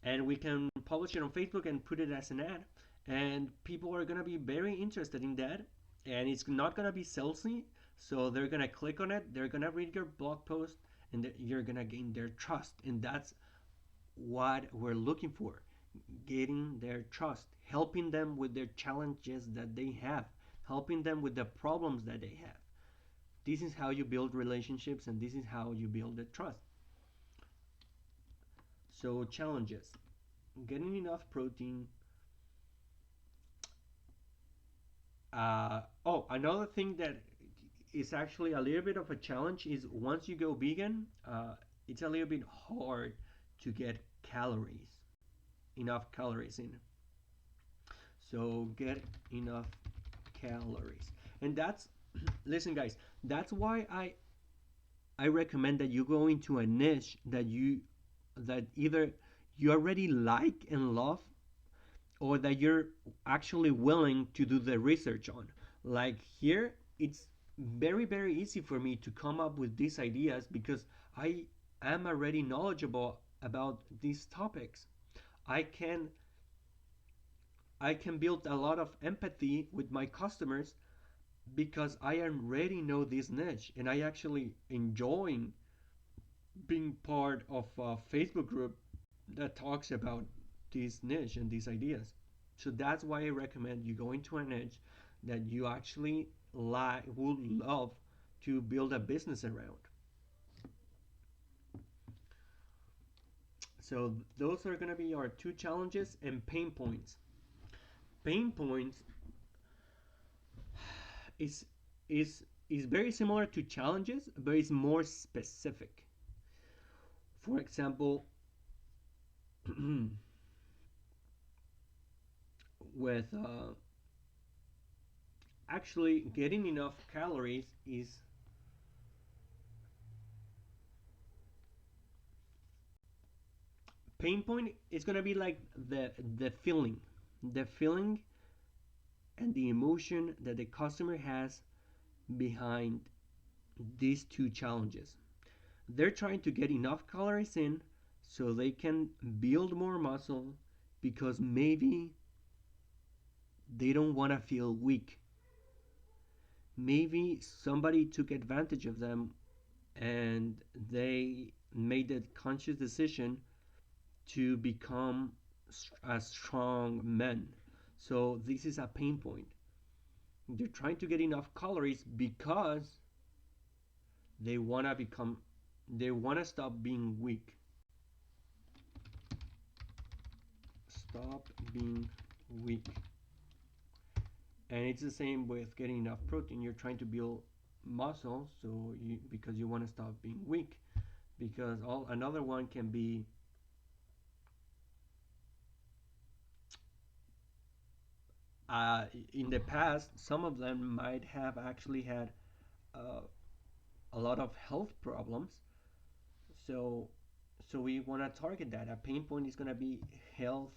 and we can publish it on Facebook and put it as an ad, and people are gonna be very interested in that, and it's not gonna be salesy, so they're gonna click on it, they're gonna read your blog post, and you're gonna gain their trust, and that's what we're looking for: getting their trust, helping them with their challenges that they have, helping them with the problems that they have. This is how you build relationships, and this is how you build the trust. So challenges: getting enough protein. Oh, another thing that is actually a little bit of a challenge is, once you go vegan, it's a little bit hard to get calories, enough calories in. So get enough calories, and that's listen, guys. That's why I recommend that you go into a niche that either you already like and love, or that you're actually willing to do the research on. Like here, it's very, very easy for me to come up with these ideas because I am already knowledgeable about these topics. I can I can build a lot of empathy with my customers because I already know this niche, and I actually enjoying being part of a Facebook group that talks about this niche and these ideas. So that's why I recommend you go into a niche that you actually would love to build a business around. So those are going to be our two challenges and pain points. Pain points is is is very similar to challenges, but it's more specific. For example, with actually getting enough calories is pain point is going to be like the feeling and the emotion that the customer has behind these two challenges. They're trying to get enough calories in so they can build more muscle because maybe they don't want to feel weak. Maybe somebody took advantage of them and they made a conscious decision to become a strong men. So this is a pain point. They're trying to get enough calories because they want to become they want to stop being weak. Stop being weak. And it's the same with getting enough protein. You're trying to build muscle, so because you want to stop being weak. Because another one can be in the past, some of them might have actually had uh, a lot of health problems. So, so we want to target that. A pain point is going to be health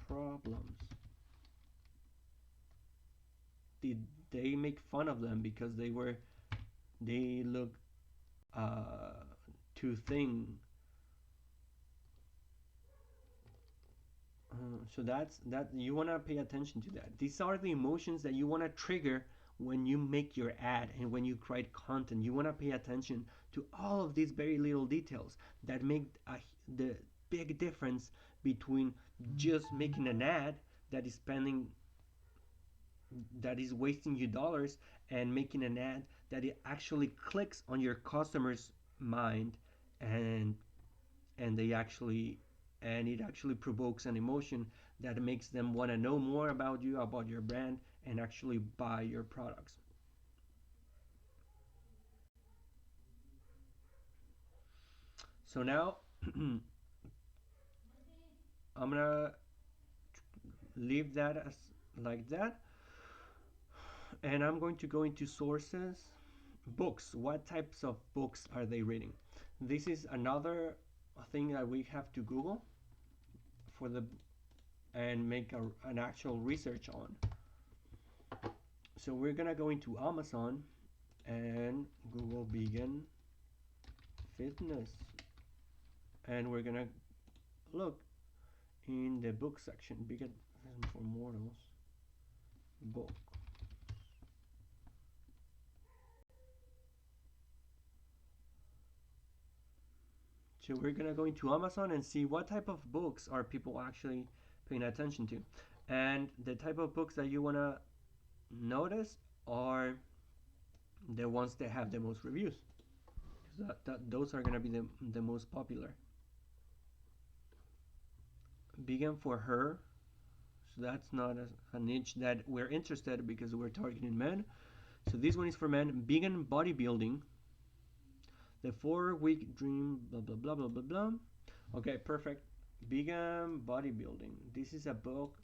problems. Did they make fun of them because they look too thin? So that you want to pay attention to that. These are the emotions that you want to trigger when you make your ad and when you create content. You want to pay attention to all of these very little details that make the big difference between just making an ad that is spending that is wasting you dollars and making an ad that it actually clicks on your customer's mind and they actually and it actually provokes an emotion that makes them want to know more about you, about your brand, and actually buy your products. So now I'm gonna leave that as like that, and I'm going to go into sources. Books. What types of books are they reading? This is another thing that we have to Google for the and make an actual research on. So we're gonna go into Amazon and Google vegan fitness, and we're gonna look in the book section, vegan for mortals book. So we're gonna go into Amazon and see what type of books are people actually paying attention to, and the type of books that you wanna notice are the ones that have the most reviews. Those are gonna be the most popular. Vegan for her, so that's not a niche that we're interested in because we're targeting men. So this one is for men. Vegan bodybuilding, the 4-week dream, blah blah blah blah blah blah. Okay, perfect. Vegan bodybuilding. This is a book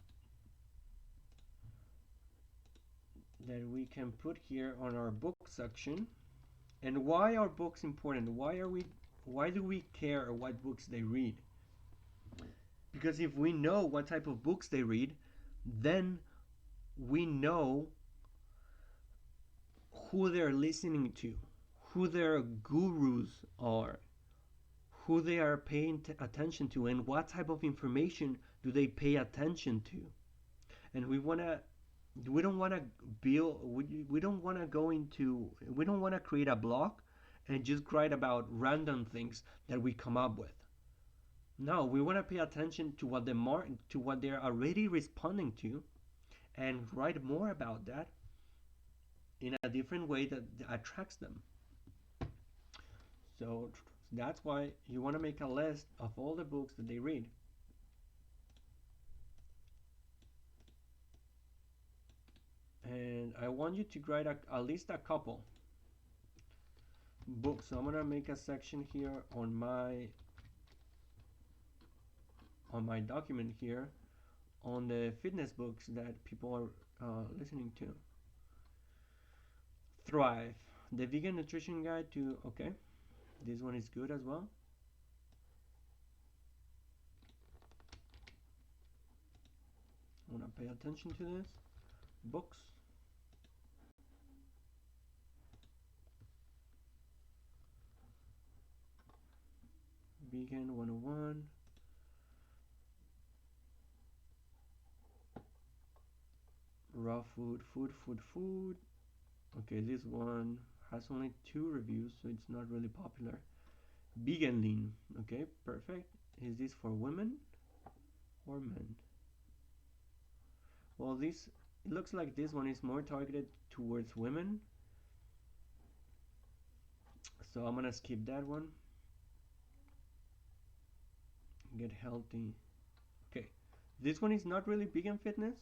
that we can put here on our book section. And why are books important? Why do we care what books they read? Because if we know what type of books they read, then we know who they're listening to, who their gurus are, who they are paying attention to, and what type of information do they pay attention to. And we don't want to we don't want to we don't want to create a blog and just write about random things that we come up with. No, we want to pay attention to what to what they're already responding to, and write more about that in a different way that attracts them. So that's why you want to make a list of all the books that they read. And I want you to write at least a couple books. So I'm gonna make a section here on my document here on the fitness books that people are listening to. Thrive, the vegan nutrition guide to, okay, this one is good as well. I want to pay attention to this. Books. Vegan 101. Raw food, food. Okay, this one has only 2 reviews, so it's not really popular. Vegan lean. Okay, perfect. Is this for women or men? Well, this it looks like this one is more targeted towards women, so I'm gonna skip that one. Get healthy. Okay, this one is not really vegan fitness,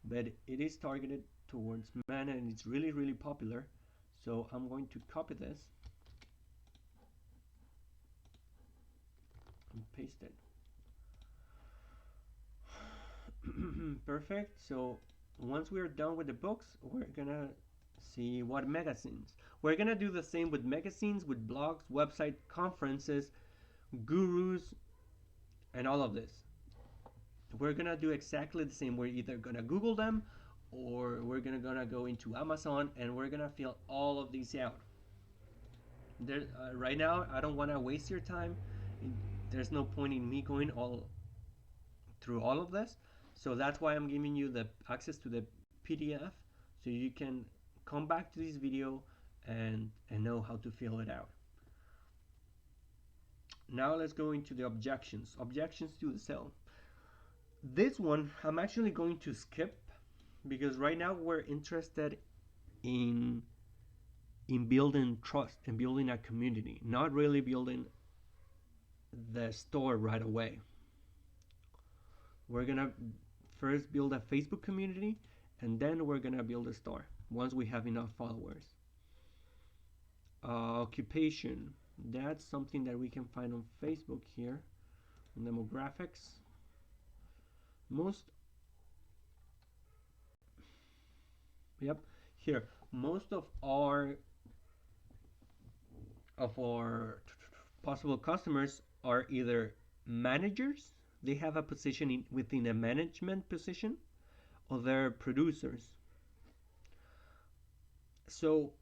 but it is targeted towards men and it's really popular. So I'm going to copy this and paste it. Perfect. So once we're done with the books, we're gonna see what magazines. We're gonna do the same with magazines, with blogs, website, conferences, gurus, and all of this. We're gonna do exactly the same. We're either gonna Google them or we're gonna go into Amazon and we're gonna fill all of these out. Right now, I don't want to waste your time. There's no point in me going all through all of this. So that's why I'm giving you the access to the PDF so you can come back to this video and know how to fill it out. Now let's go into the objections. Objections to the sale. This one I'm actually going to skip because right now we're interested in building trust and building a community, not really building the store right away. We're gonna first build a Facebook community and then we're gonna build a store once we have enough followers. Occupation, that's something that we can find on Facebook here. Demographics, most here most of our possible customers are either managers, they have a position within a management position, or they're producers. So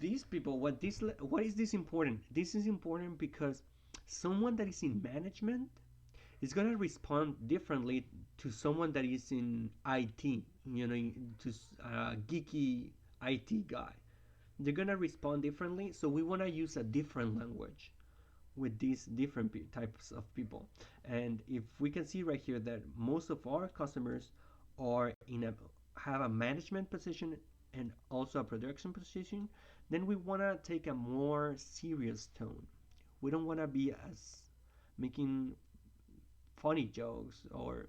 these people, what is this important? This is important because someone that is in management is going to respond differently to someone that is in IT, to a geeky IT guy. They're going to respond differently, so we want to use a different language with these different types of people. And if we can see right here that most of our customers are have a management position and also a production position, then we want to take a more serious tone. We don't want to be as making funny jokes or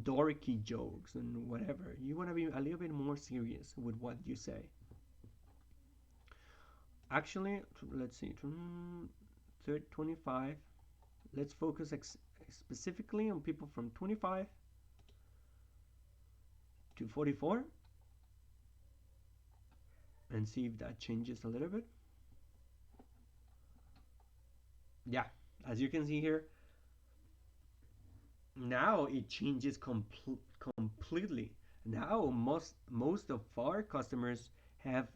dorky jokes and whatever. You want to be a little bit more serious with what you say. Actually, let's see, 25. Let's focus specifically on people from 25 to 44 and see if that changes a little bit. Yeah, as you can see here, now it changes completely. Now most of our customers have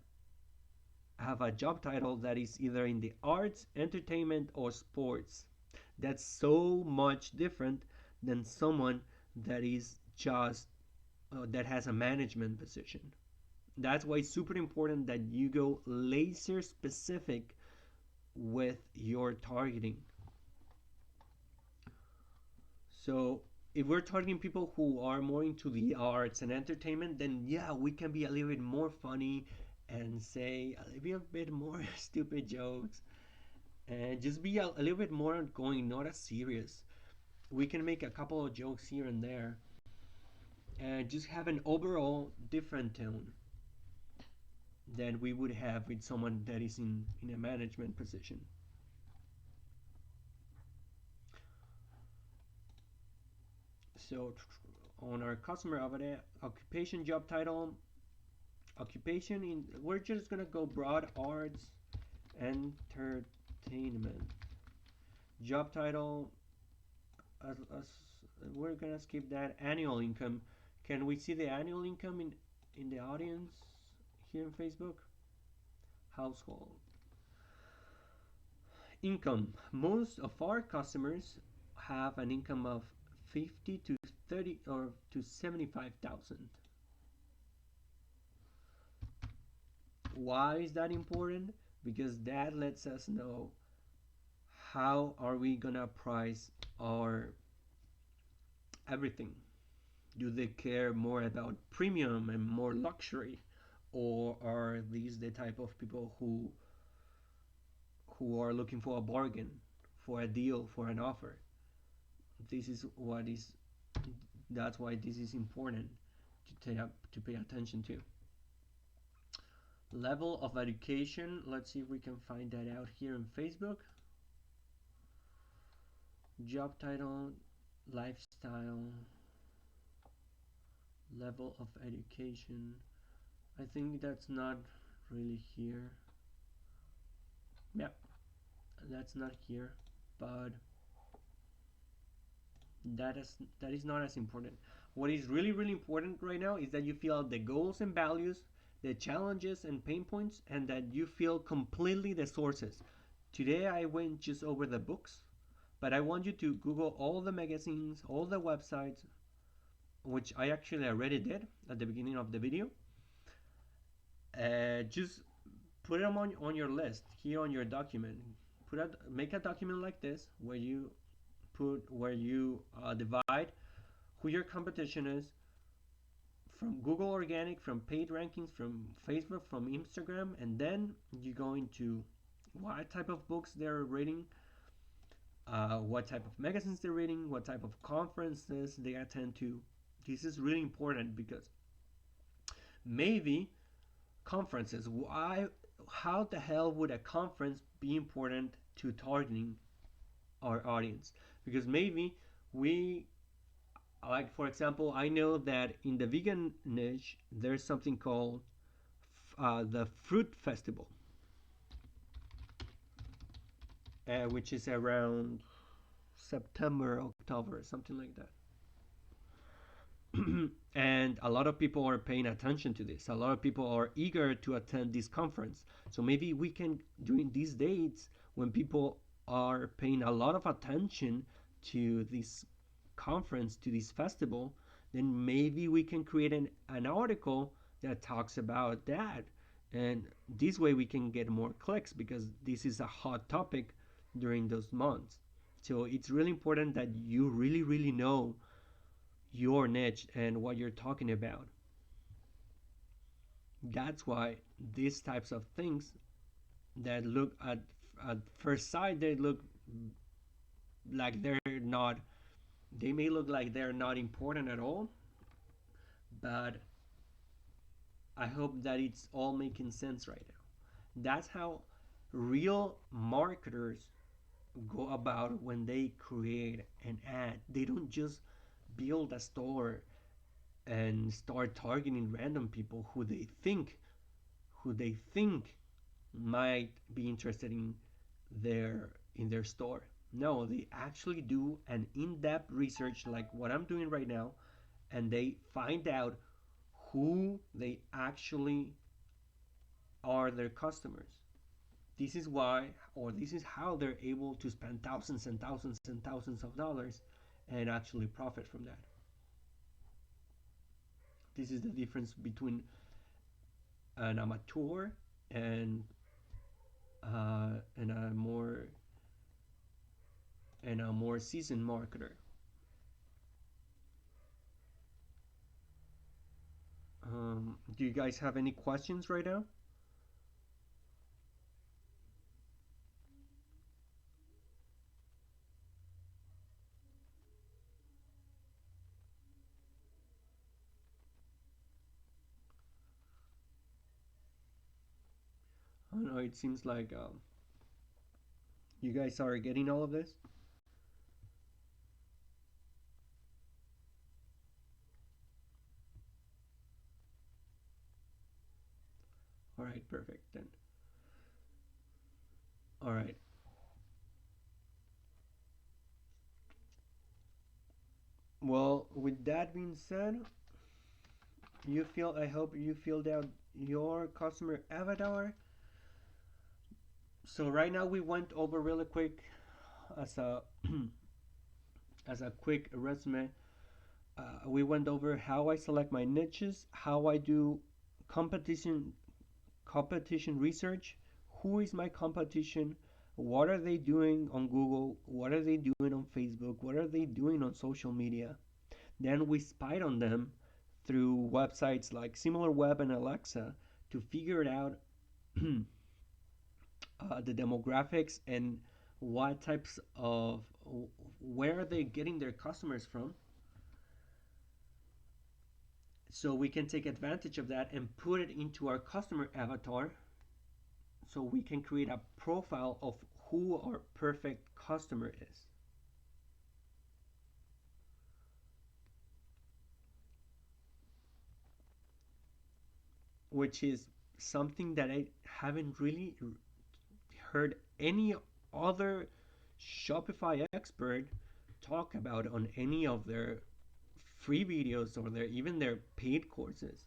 a job title that is either in the arts, entertainment, or sports. That's so much different than someone that is just that has a management position. That's why it's super important that you go laser specific with your targeting. So if we're targeting people who are more into the arts and entertainment, then yeah, we can be a little bit more funny and say a little bit more stupid jokes and just be a little bit more outgoing, not as serious. We can make a couple of jokes here and there and just have an overall different tone than we would have with someone that is in a management position. So on our customer avatar, occupation, job title, occupation in we're just gonna go broad arts, entertainment. Job title, as we're gonna skip that. Annual income. Can we see the annual income in the audience here in Facebook? Household income. Most of our customers have an income of 50 to 30 or to 75,000. Why is that important? Because that lets us know how are we gonna price our everything. Do they care more about premium and more luxury, or are these the type of people who are looking for a bargain, for a deal, for an offer? This is what is that's why this is important to pay attention to. Level of education, let's see if we can find that out here in Facebook. Job title, lifestyle, level of education. I think that's not really here. Yeah, that's not here, but that is not as important. What is really really important right now is that you fill out the goals and values, the challenges and pain points, and that you feel completely the sources. Today I went just over the books, but I want you to Google all the magazines, all the websites, which I actually already did at the beginning of the video. Just put them on your list here on your document. Make a document like this where you divide who your competition is from Google Organic, from paid rankings, from Facebook, from Instagram, and then you go into what type of books they're reading, what type of magazines they're reading, what type of conferences they attend to. This is really important because maybe conferences, how the hell would a conference be important to targeting our audience? Because maybe we, like for example, I know that in the vegan niche there's something called the fruit festival, which is around September, October, something like that. And a lot of people are paying attention to this. A lot of people are eager to attend this conference. So maybe we can, during these dates, when people are paying a lot of attention to this conference, to this festival, then maybe we can create an article that talks about that. And this way we can get more clicks because this is a hot topic during those months. So it's really important that you really, really know your niche and what you're talking about. That's why these types of things that look at first sight they look like they're not they may look like they're not important at all, but I hope that it's all making sense right now. That's how real marketers go about when they create an ad. They don't just build a store and start targeting random people who they think might be interested in their store. No, they actually do an in-depth research like what I'm doing right now, and they find out who they actually are their customers. This is why, or this is how they're able to spend thousands and thousands and thousands of dollars and actually profit from that. This is the difference between an amateur and and a more seasoned marketer. Do you guys have any questions right now? I don't know, it seems like you guys are getting all of this. All right, perfect then. All right. Well, with that being said, I hope you filled out your customer avatar. So right now we went over really quick as a as a quick resume. We went over how I select my niches, how I do competition competition research, who is my competition, what are they doing on Google, what are they doing on Facebook, what are they doing on social media. Then we spied on them through websites like SimilarWeb and Alexa to figure out the demographics and what types of where are they getting their customers from, so we can take advantage of that and put it into our customer avatar, so we can create a profile of who our perfect customer is, which is something that I haven't really heard any other Shopify expert talk about on any of their free videos or even their paid courses.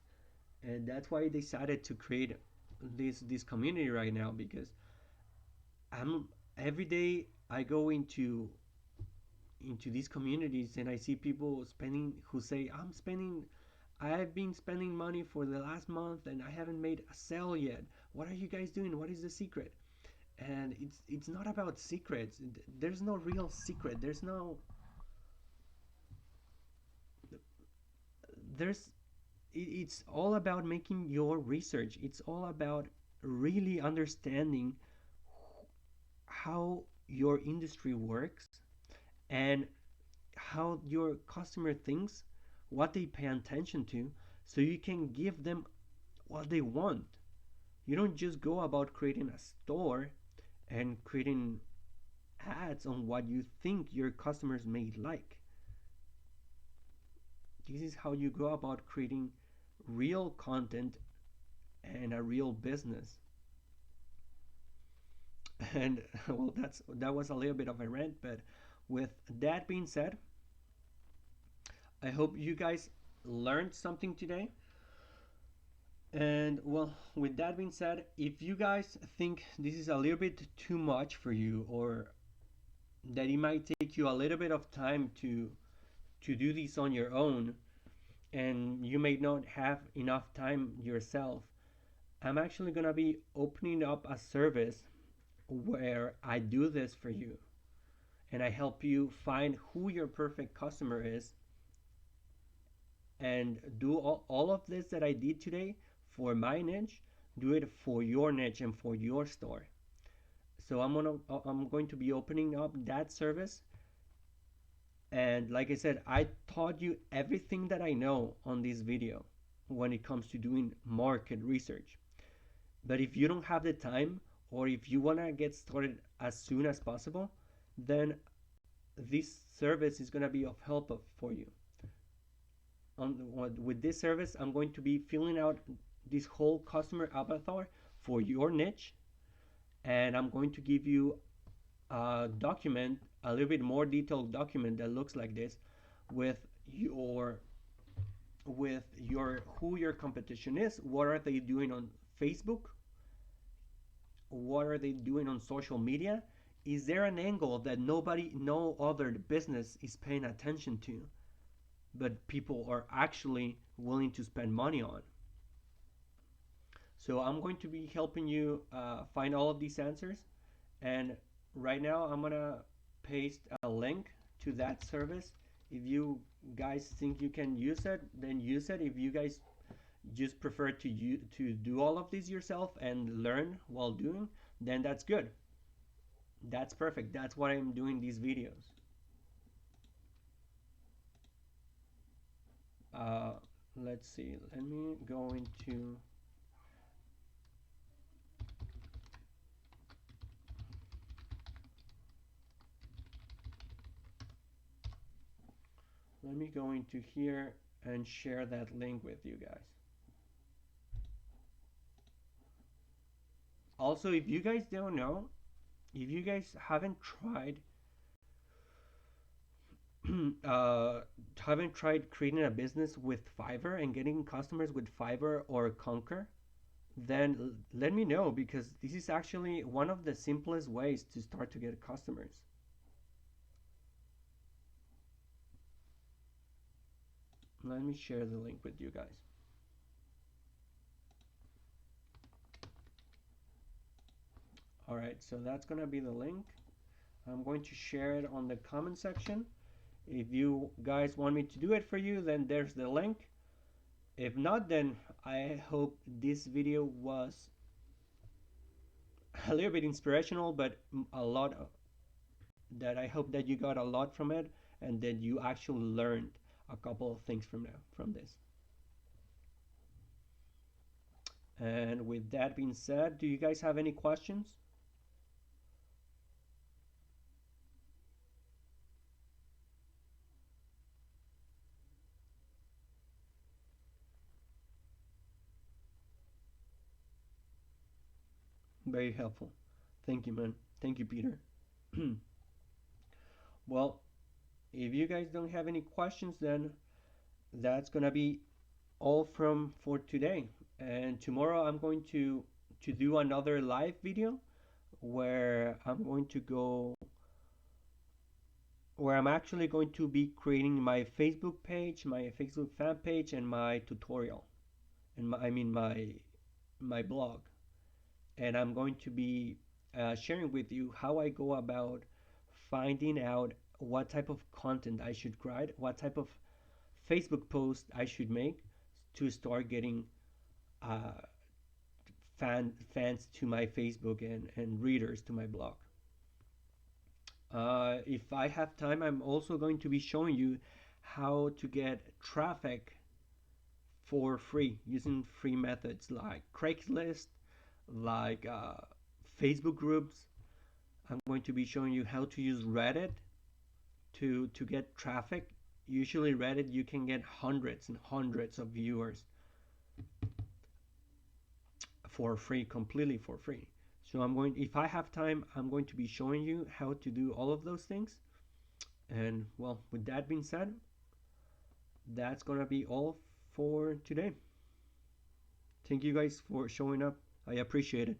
And that's why I decided to create this community right now, because I'm every day I go into these communities and I see people spending who say I've been spending money for the last month and I haven't made a sale yet. What are you guys doing? What is the secret? And it's not about secrets. There's no real secret. There's it's all about making your research. It's all about really understanding how your industry works and how your customer thinks, what they pay attention to, so you can give them what they want. You don't just go about creating a store and creating ads on what you think your customers may like. This is how you go about creating real content and a real business. And well, that was a little bit of a rant, but with that being said, I hope you guys learned something today. And well, with that being said, if you guys think this is a little bit too much for you, or that it might take you a little bit of time to do this on your own, and you may not have enough time yourself, I'm actually gonna be opening up a service where I do this for you, and I help you find who your perfect customer is and do all of this that I did today for my niche, do it for your niche and for your store. So I'm going to be opening up that service, and like I said, I taught you everything that I know on this video when it comes to doing market research. But if you don't have the time, or if you want to get started as soon as possible, then this service is going to be of help for you. With this service, I'm going to be filling out this whole customer avatar for your niche, and I'm going to give you a document, a little bit more detailed document that looks like this, with your who your competition is, what are they doing on Facebook, what are they doing on social media, is there an angle that no other business is paying attention to, but people are actually willing to spend money on. So I'm going to be helping you find all of these answers. And right now I'm gonna paste a link to that service. If you guys think you can use it, then use it. If just prefer to do all of this yourself and learn while doing, then that's good. That's perfect. That's why I'm doing these videos. Uh, let's see. Let me go into. Let me go into here and share that link with you guys. Also, if you guys don't know, if you guys haven't tried uh, haven't tried creating a business with Fiverr and getting customers with Fiverr or Conquer, then let me know, because this is actually one of the simplest ways to start to get customers. Let me share the link with you guys. All right, so that's gonna be the link. I'm going to share it on the comment section. If you guys want me to do it for you, then there's the link. If not, then I hope this video was a little bit inspirational, but a lot of, that I hope that you got a lot from it and that you actually learned a couple of things from this. And with that being said, do you guys have any questions? Very helpful. Thank you, man. Thank you, Peter. Well, if you guys don't have any questions, then that's gonna be all from for today. And tomorrow I'm going to do another live video where I'm actually going to be creating my Facebook page, my Facebook fan page, and my tutorial, and my blog. And I'm going to be sharing with you how I go about finding out what type of content I should write, what type of Facebook post I should make to start getting uh, fans to my Facebook and readers to my blog. If I have time, I'm also going to be showing you how to get traffic for free using free methods like Craigslist, like Facebook groups. I'm going to be showing you how to use Reddit to get traffic. Usually Reddit, you can get hundreds and hundreds of viewers for free, completely for free. So if I have time, I'm going to be showing you how to do all of those things. And well, with that being said, that's gonna be all for today. Thank you guys for showing up. I appreciate it.